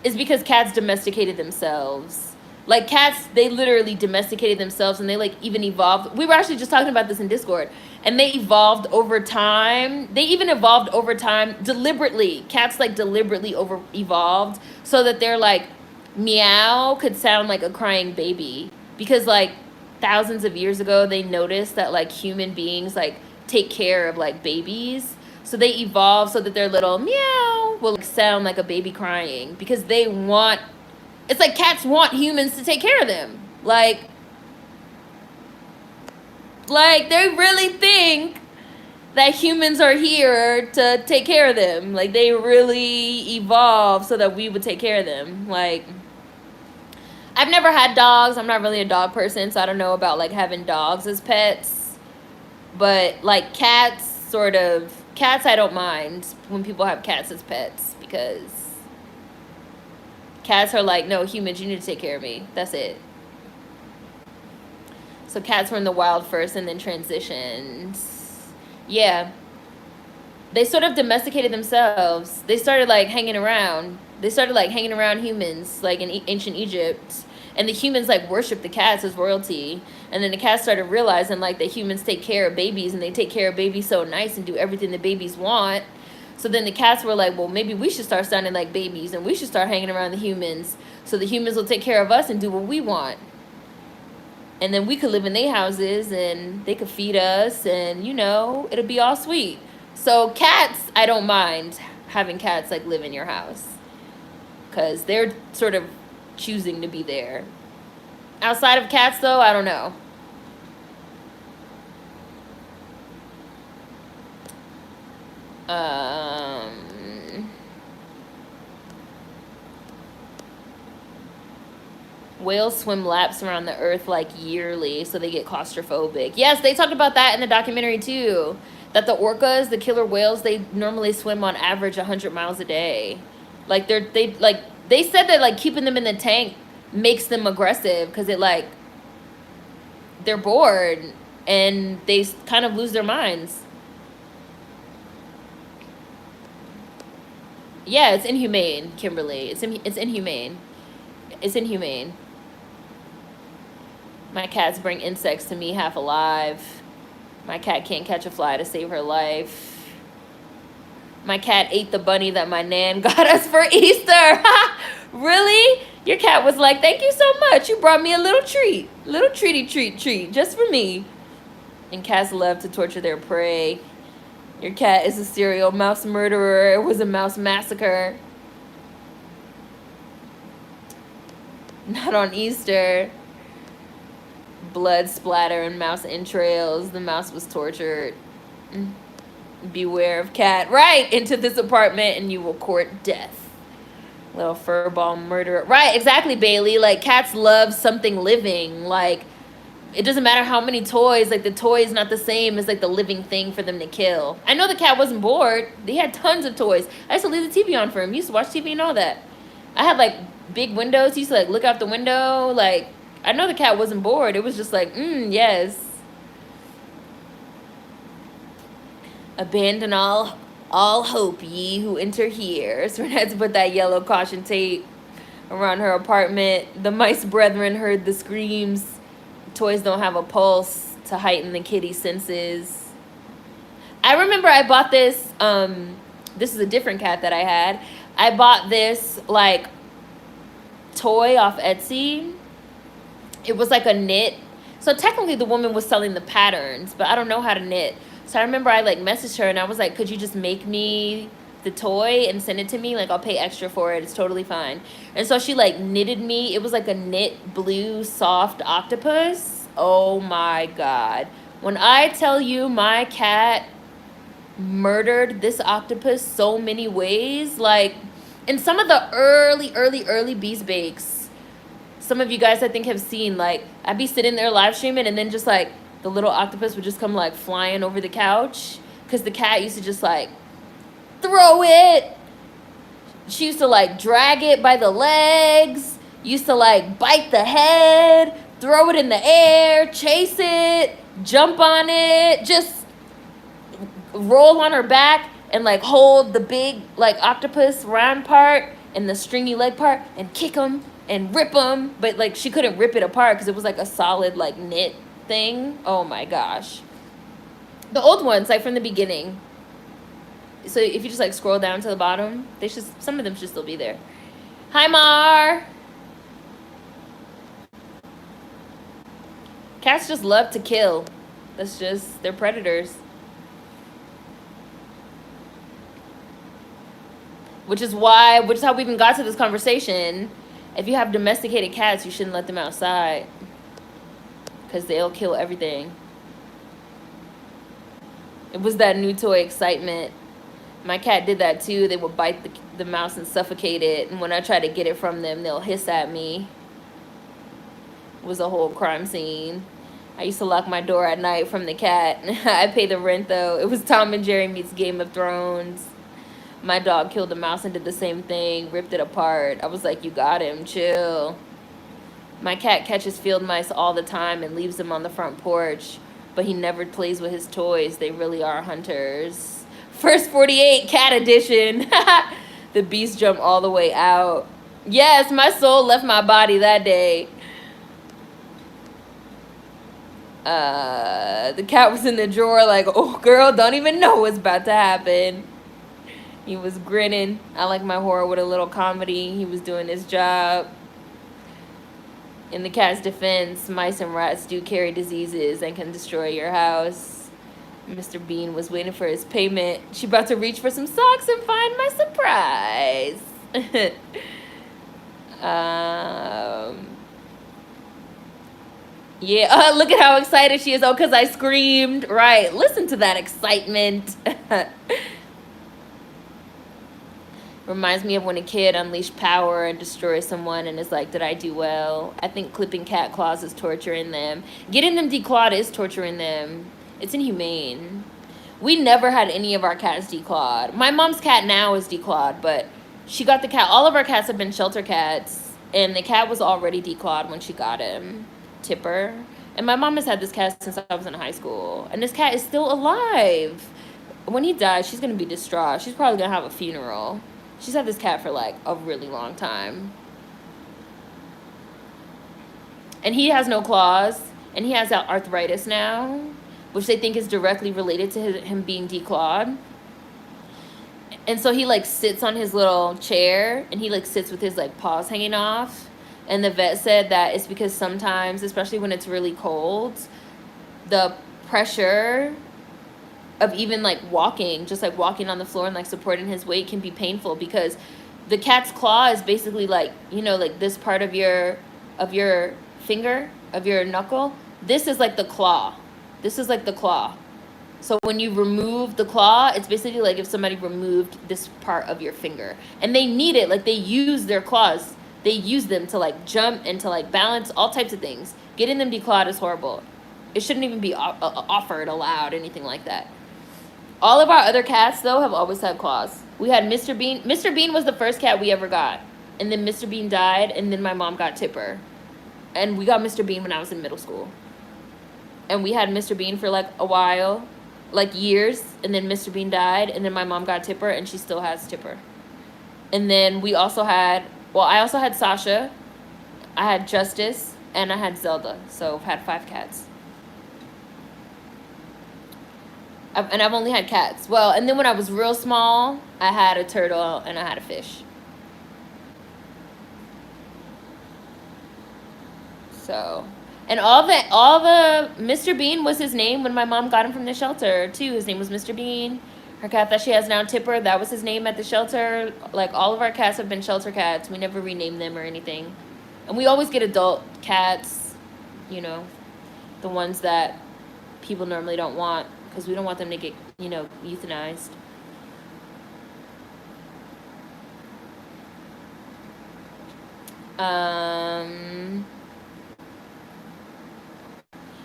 is because cats domesticated themselves. Like, cats, they literally domesticated themselves and they, like, even evolved. We were actually just talking about this in Discord. And they evolved over time. They even evolved over time deliberately. Cats, like, deliberately evolved so that their, like, meow could sound like a crying baby. Because, like, thousands of years ago, they noticed that like human beings like take care of like babies. So they evolved so that their little meow will like, sound like a baby crying, because they want, it's like cats want humans to take care of them. Like they really think that humans are here to take care of them. Like they really evolved so that we would take care of them. Like, I've never had dogs. I'm not really a dog person, so I don't know about like having dogs as pets. But like cats, sort of. Cats, I don't mind when people have cats as pets, because cats are like, no, humans, you need to take care of me. That's it. So cats were in the wild first and then transitioned. Yeah. They sort of domesticated themselves. They started like hanging around. They started like hanging around humans, like in ancient Egypt. And the humans like worshiped the cats as royalty. And then the cats started realizing like that humans take care of babies, and they take care of babies so nice and do everything the babies want. So then the cats were like, well, maybe we should start sounding like babies, and we should start hanging around the humans, so the humans will take care of us and do what we want. And then we could live in their houses, and they could feed us, and, you know, it'll be all sweet. So cats, I don't mind having cats, like, live in your house, because they're sort of choosing to be there. Outside of cats, though, I don't know. Whales swim laps around the earth like yearly, so they get claustrophobic. Yes, they talked about that in the documentary too. That the orcas, the killer whales, they normally swim on average 100 miles a day. Like they said that like keeping them in the tank makes them aggressive, because it like they're bored and they kind of lose their minds. Yeah, it's inhumane, Kimberly. It's inhumane. It's inhumane. My cats bring insects to me half alive. My cat can't catch a fly to save her life. My cat ate the bunny that my nan got us for Easter. Really? Your cat was like, thank you so much. You brought me a little treat. Little treat, just for me. And cats love to torture their prey. Your cat is a serial mouse murderer. It was a mouse massacre. Not on Easter. Blood splatter and mouse entrails. The mouse was tortured. Beware of cat. Right, into this apartment and you will court death. Little furball murderer. Right, exactly, Bailey. Like, cats love something living. Like, it doesn't matter how many toys. Like, the toy is not the same as, like, the living thing for them to kill. I know the cat wasn't bored. They had tons of toys. I used to leave the TV on for him. He used to watch TV and all that. I had, like, big windows. He used to, like, look out the window. Like, I know the cat wasn't bored. It was just like, yes. Abandon all hope, ye who enter here. So we had to put that yellow caution tape around her apartment. The mice brethren heard the screams. Toys don't have a pulse to heighten the kitty senses. I remember I bought this. This is a different cat that I had. I bought this, like, toy off Etsy. It was like a knit. So technically the woman was selling the patterns, but I don't know how to knit. So I remember I like messaged her and I was like, could you just make me the toy and send it to me? Like, I'll pay extra for it. It's totally fine. And so she like knitted me. It was like a knit blue soft octopus. Oh my God. When I tell you my cat murdered this octopus so many ways, like in some of the early Beast Bakes, some of you guys I think have seen, like, I'd be sitting there live streaming and then just like the little octopus would just come like flying over the couch, because the cat used to just like throw it. She used to like drag it by the legs, used to like bite the head, throw it in the air, chase it, jump on it, just roll on her back and like hold the big like octopus round part and the stringy leg part and kick them and rip them. But like she couldn't rip it apart because it was like a solid like knit thing. Oh my gosh. The old ones, like from the beginning. So if you just like scroll down to the bottom, they should, some of them should still be there. Hi Mar. Cats just love to kill. That's just, they're predators. Which is how we even got to this conversation. If you have domesticated cats, you shouldn't let them outside, because they'll kill everything. It was that new toy excitement. My cat did that too. They would bite the mouse and suffocate it. And when I try to get it from them, they'll hiss at me. It was a whole crime scene. I used to lock my door at night from the cat. I pay the rent though. It was Tom and Jerry meets Game of Thrones. My dog killed a mouse and did the same thing, ripped it apart. I was like, you got him, chill. My cat catches field mice all the time and leaves them on the front porch, but he never plays with his toys. They really are hunters. First 48, cat edition. The beast jumped all the way out. Yes, my soul left my body that day. The cat was in the drawer like, oh, girl, don't even know what's about to happen. He was grinning. I like my horror with a little comedy. He was doing his job. In the cat's defense, mice and rats do carry diseases and can destroy your house. Mr. Bean was waiting for his payment. She about to reach for some socks and find my surprise. Yeah, look at how excited she is. Oh, because I screamed. Right, listen to that excitement. Reminds me of when a kid unleashed power and destroys someone and is like, did I do well? I think clipping cat claws is torturing them. Getting them declawed is torturing them. It's inhumane. We never had any of our cats declawed. My mom's cat now is declawed, but she got the cat. All of our cats have been shelter cats, and the cat was already declawed when she got him. Tipper. And my mom has had this cat since I was in high school, and this cat is still alive. When he dies, she's going to be distraught. She's probably going to have a funeral. She's had this cat for like a really long time. And he has no claws, and he has arthritis now, which they think is directly related to him being declawed. And so he like sits on his little chair, and he like sits with his like paws hanging off. And the vet said that it's because sometimes, especially when it's really cold, the pressure of even like walking, just like walking on the floor and like supporting his weight can be painful, because the cat's claw is basically like, you know, like this part of your finger, of your knuckle. This is like the claw. This is like the claw. So when you remove the claw, it's basically like if somebody removed this part of your finger. And they need it. Like they use their claws. They use them to like jump and to like balance, all types of things. Getting them declawed is horrible. It shouldn't even be offered, allowed, anything like that. All of our other cats, though, have always had claws. We had Mr. Bean. Mr. Bean was the first cat we ever got. And then Mr. Bean died, and then my mom got Tipper. And we got Mr. Bean when I was in middle school. And we had Mr. Bean for, like, a while, like years. And then Mr. Bean died, and then my mom got Tipper, and she still has Tipper. And then we also had, well, I also had Sasha. I had Justice, and I had Zelda. So I've had 5 cats. And I've only had cats. Well, and then when I was real small, I had a turtle and I had a fish. So, and all the Mr. Bean was his name when my mom got him from the shelter too. His name was Mr. Bean. Her cat that she has now, Tipper, that was his name at the shelter. Like all of our cats have been shelter cats. We never renamed them or anything. And we always get adult cats, you know, the ones that people normally don't want, because we don't want them to get, you know, euthanized.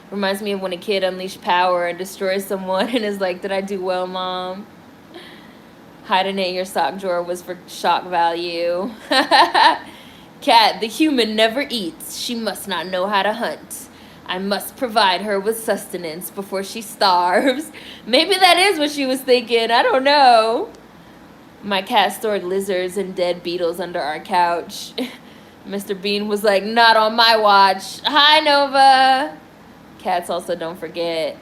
Reminds me of when a kid unleashed power and destroys someone and is like, did I do well, Mom? Hiding it in your sock drawer was for shock value. Cat, the human never eats. She must not know how to hunt. I must provide her with sustenance before she starves. Maybe that is what she was thinking. I don't know. My cat stored lizards and dead beetles under our couch. Mr. Bean was like, not on my watch. Hi, Nova. Cats also don't forget.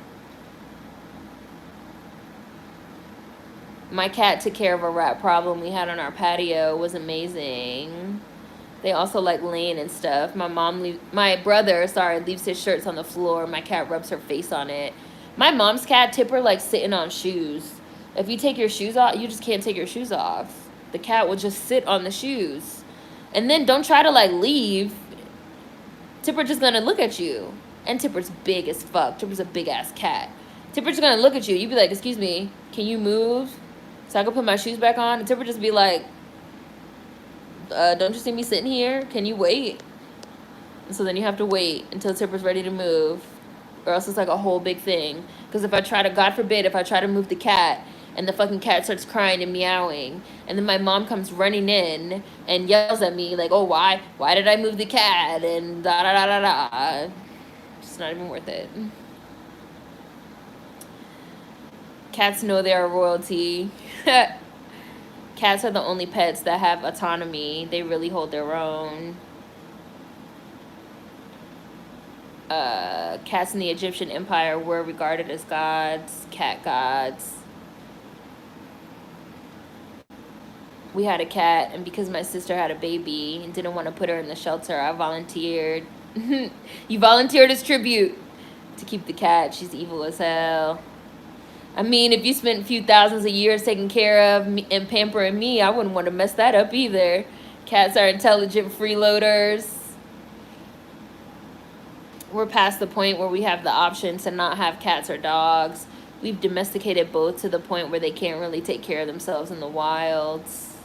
My cat took care of a rat problem we had on our patio. It was amazing. They also like laying and stuff. My brother, leaves his shirts on the floor. My cat rubs her face on it. My mom's cat, Tipper, likes sitting on shoes. If you take your shoes off, you just can't take your shoes off. The cat will just sit on the shoes. And then don't try to like leave. Tipper just gonna look at you. And Tipper's big as fuck. Tipper's a big ass cat. Tipper's just gonna look at you. You'd be like, excuse me, can you move so I can put my shoes back on? And Tipper just be like, don't you see me sitting here? Can you wait? And so then you have to wait until Tipper's ready to move, or else it's like a whole big thing. Because if I try to, God forbid, if I try to move the cat and the fucking cat starts crying and meowing, and then my mom comes running in and yells at me like, oh, why did I move the cat? And da da da da da. It's not even worth it. Cats know they are royalty. Cats are the only pets that have autonomy. They really hold their own. Cats in the Egyptian Empire were regarded as gods, cat gods. We had a cat, and because my sister had a baby and didn't want to put her in the shelter, I volunteered. You volunteered as tribute to keep the cat. She's evil as hell. I mean, if you spent a few thousands of years taking care of me and pampering me, I wouldn't want to mess that up either. Cats are intelligent freeloaders. We're past the point where we have the option to not have cats or dogs. We've domesticated both to the point where they can't really take care of themselves in the wilds.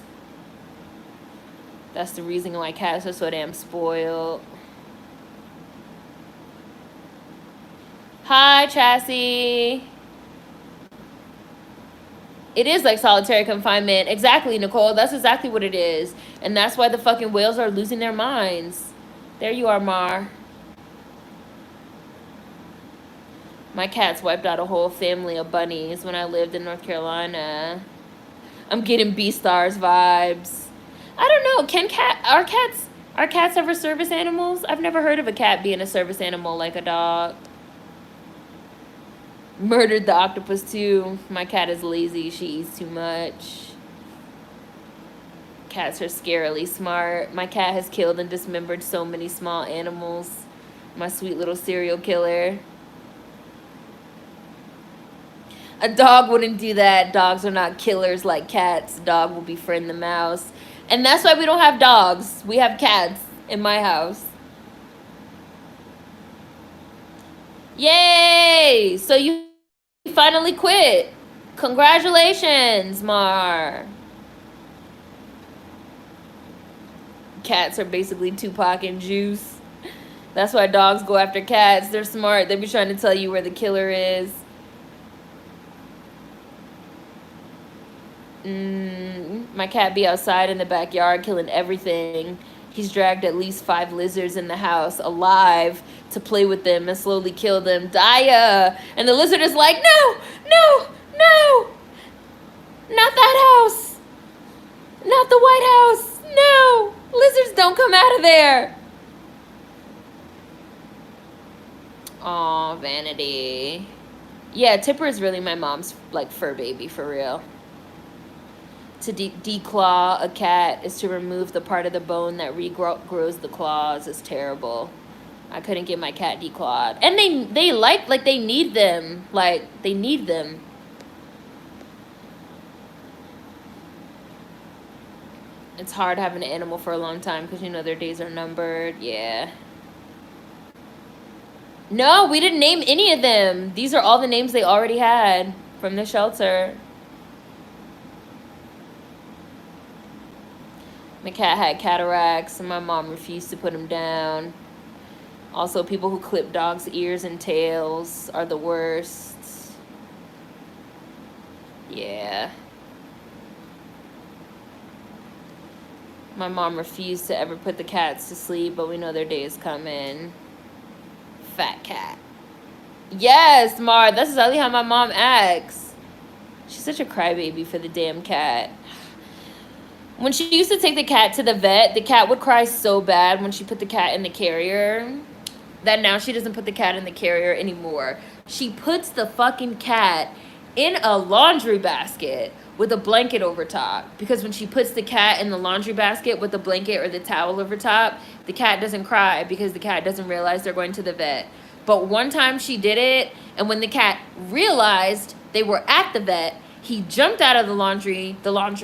That's the reason why cats are so damn spoiled. Hi, Chassis. It is like solitary confinement. Exactly, Nicole. That's exactly what it is. And that's why the fucking whales are losing their minds. There you are, Mar. My cats wiped out a whole family of bunnies when I lived in North Carolina. I'm getting Beastars vibes. I don't know. Are cats ever service animals? I've never heard of a cat being a service animal like a dog. Murdered the octopus too. My cat is lazy. She eats too much. Cats are scarily smart. My cat has killed and dismembered so many small animals. My sweet little serial killer. A dog wouldn't do that. Dogs are not killers like cats. Dog will befriend the mouse. And that's why we don't have dogs. We have cats in my house. Yay! So you finally quit. Congratulations, Mar. Cats are basically Tupac and Juice. That's why dogs go after cats. They're smart. They be trying to tell you where the killer is. My cat be outside in the backyard killing everything. He's dragged at least 5 lizards in the house alive to play with them and slowly kill them. Daya! And the lizard is like, no, no, no! Not that house! Not the White House! No! Lizards don't come out of there! Aw, Vanity. Yeah, Tipper is really my mom's like fur baby for real. To declaw a cat is to remove the part of the bone that regrows the claws. Is terrible. I couldn't get my cat declawed. And they need them. Like, they need them. It's hard having an animal for a long time because, you know, their days are numbered. Yeah. No, we didn't name any of them. These are all the names they already had from the shelter. My cat had cataracts, and my mom refused to put him down. Also, people who clip dogs' ears and tails are the worst. Yeah. My mom refused to ever put the cats to sleep, but we know their day is coming. Fat cat. Yes, Mar, that's exactly how my mom acts. She's such a crybaby for the damn cat. When she used to take the cat to the vet, the cat would cry so bad when she put the cat in the carrier that now she doesn't put the cat in the carrier anymore. She puts the fucking cat in a laundry basket with a blanket over top. Because when she puts the cat in the laundry basket with the blanket or the towel over top, the cat doesn't cry because the cat doesn't realize they're going to the vet. But one time she did it, and when the cat realized they were at the vet, he jumped out of the laundry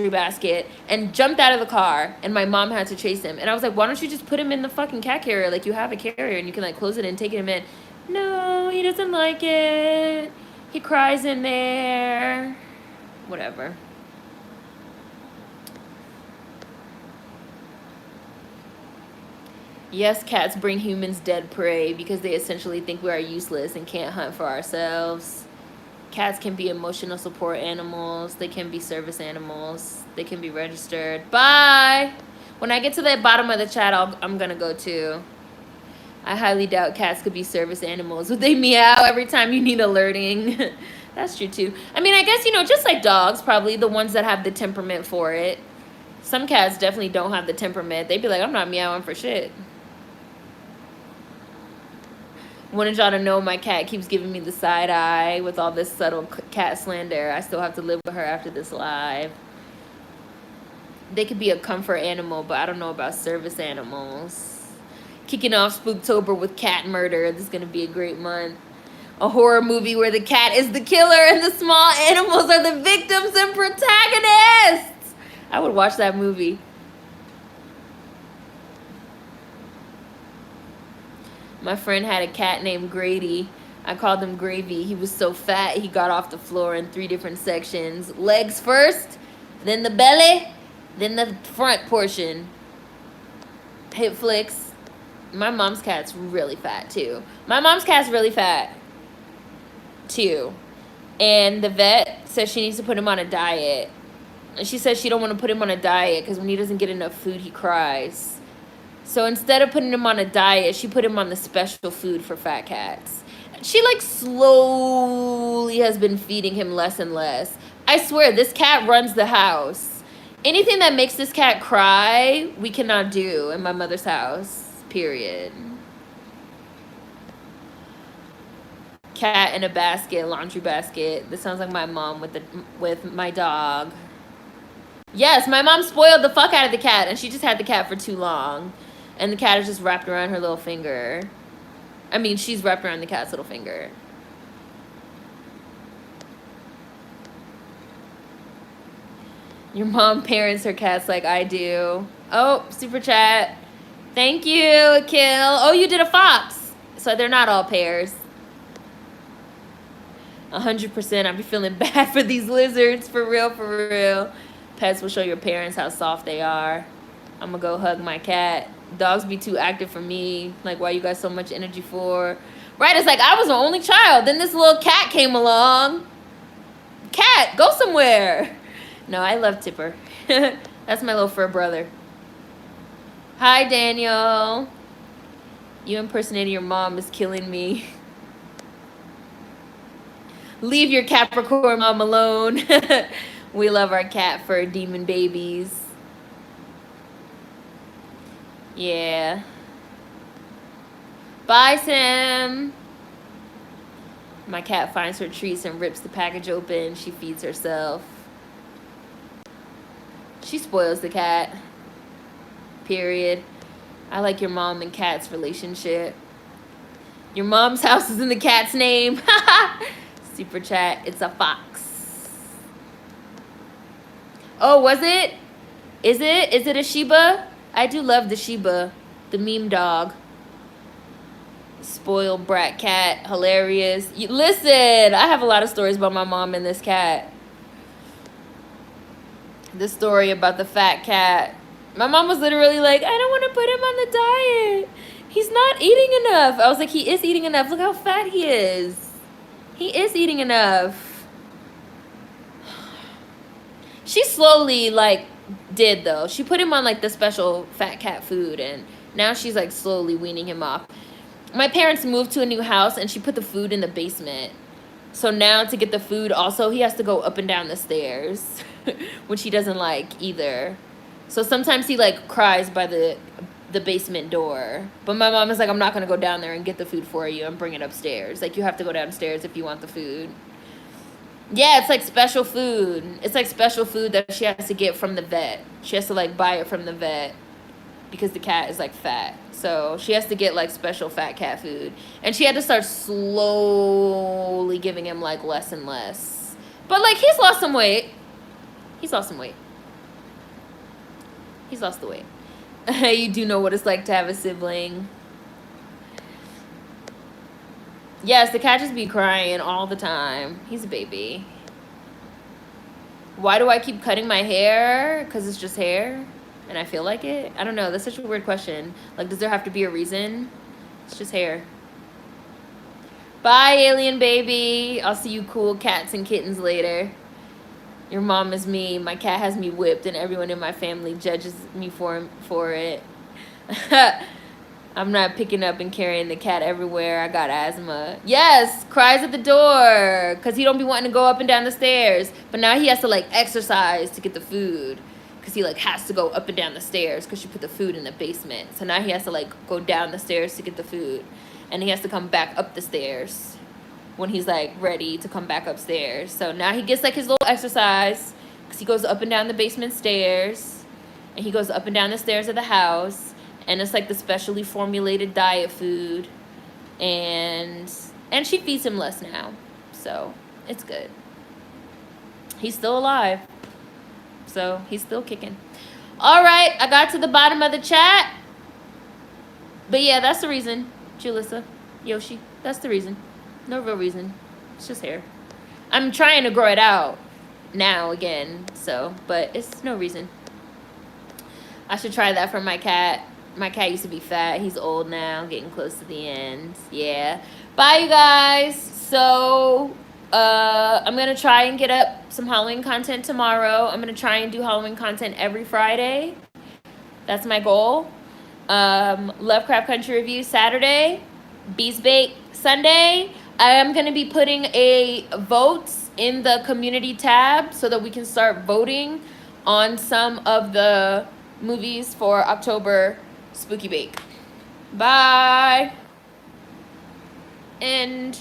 basket, and jumped out of the car, and my mom had to chase him. And I was like, why don't you just put him in the fucking cat carrier? Like, you have a carrier, and you can, like, close it and take him in. No, he doesn't like it. He cries in there. Whatever. Yes, cats bring humans dead prey because they essentially think we are useless and can't hunt for ourselves. Cats can be emotional support animals. They can be service animals. They can be registered. Bye! When I get to the bottom of the chat, I'm gonna go too. I highly doubt cats could be service animals. Would they meow every time you need alerting? That's true too. I mean, I guess, you know, just like dogs, probably the ones that have the temperament for it. Some cats definitely don't have the temperament. They'd be like, I'm not meowing for shit. Wanted y'all to know my cat keeps giving me the side eye with all this subtle cat slander. I still have to live with her after this live. They could be a comfort animal, but I don't know about service animals. Kicking off Spooktober with cat murder. This is going to be a great month. A horror movie where the cat is the killer and the small animals are the victims and protagonists. I would watch that movie. My friend had a cat named Grady. I called him Gravy. He was so fat, he got off the floor in 3 different sections. Legs first, then the belly, then the front portion. Hip flicks. My mom's cat's really fat, too. My mom's cat's really fat, too. And the vet says she needs to put him on a diet. And she says she don't want to put him on a diet because when he doesn't get enough food, he cries. So instead of putting him on a diet, she put him on the special food for fat cats. She, like, slowly has been feeding him less and less. I swear, this cat runs the house. Anything that makes this cat cry, we cannot do in my mother's house, period. Cat in a basket, laundry basket. This sounds like my mom with my dog. Yes, my mom spoiled the fuck out of the cat, and she just had the cat for too long. And the cat is just wrapped around her little finger. I mean, she's wrapped around the cat's little finger. Your mom parents her cats like I do. Oh, super chat. Thank you, Kill. Oh, you did a fox. So they're not all pairs. 100%. I'll be feeling bad for these lizards. For real, for real. Pets will show your parents how soft they are. I'm gonna go hug my cat. Dogs be too active for me. Like, why you got so much energy for? Right, it's like I was the only child. Then this little cat came along. Cat, go somewhere. No, I love Tipper. That's my little fur brother. Hi, Daniel. You impersonating your mom is killing me. Leave your Capricorn mom alone. We love our cat fur demon babies. Yeah. Bye, Sam. My cat finds her treats and rips the package open. She feeds herself. She spoils the cat. Period. I like your mom and cat's relationship. Your mom's house is in the cat's name. Super chat. It's a fox. Oh, was it? Is it? Is it a Shiba? I do love the Shiba, the meme dog. Spoiled brat cat, hilarious. Listen, I have a lot of stories about my mom and this cat. This story about the fat cat. My mom was literally like, I don't want to put him on the diet. He's not eating enough. I was like, he is eating enough. Look how fat he is. He is eating enough. She slowly, like, did though. She put him on like the special fat cat food, and now she's like slowly weaning him off. My parents moved to a new house and she put the food in the basement. So now to get the food also, he has to go up and down the stairs, which he doesn't like either. So sometimes he like cries by the basement door. But my mom is like, I'm not going to go down there and get the food for you and bring it upstairs. Like, you have to go downstairs if you want the food. Yeah, it's like special food. It's like special food that she has to get from the vet. She has to like buy it from the vet because the cat is like fat. So she has to get like special fat cat food. And she had to start slowly giving him like less and less. But like he's lost some weight. He's lost some weight. He's lost the weight. You do know what it's like to have a sibling. Yes, the cat just be crying all the time. He's a baby. Why do I keep cutting my hair? Because it's just hair and I feel like it? I don't know. That's such a weird question. Like, does there have to be a reason? It's just hair. Bye, alien baby. I'll see you cool cats and kittens later. Your mom is me. My cat has me whipped and everyone in my family judges me for it. I'm not picking up and carrying the cat everywhere. I got asthma. Yes, cries at the door because he don't be wanting to go up and down the stairs. But now he has to like exercise to get the food because he like has to go up and down the stairs because she put the food in the basement. So now he has to like go down the stairs to get the food. And he has to come back up the stairs when he's like ready to come back upstairs. So now he gets like his little exercise because he goes up and down the basement stairs. And he goes up and down the stairs of the house. And it's like the specially formulated diet food. And she feeds him less now. So it's good. He's still alive. So he's still kicking. All right. I got to the bottom of the chat. But yeah, that's the reason. Julissa. Yoshi. That's the reason. No real reason. It's just hair. I'm trying to grow it out now again. So, but it's no reason. I should try that for my cat. My cat used to be fat. He's old now, getting close to the end. Yeah. Bye, you guys. So, I'm going to try and get up some Halloween content tomorrow. I'm going to try and do Halloween content every Friday. That's my goal. Lovecraft Country Review Saturday. Beast Bake Sunday. I am going to be putting a votes in the community tab so that we can start voting on some of the movies for October Spooky Bake. Bye. And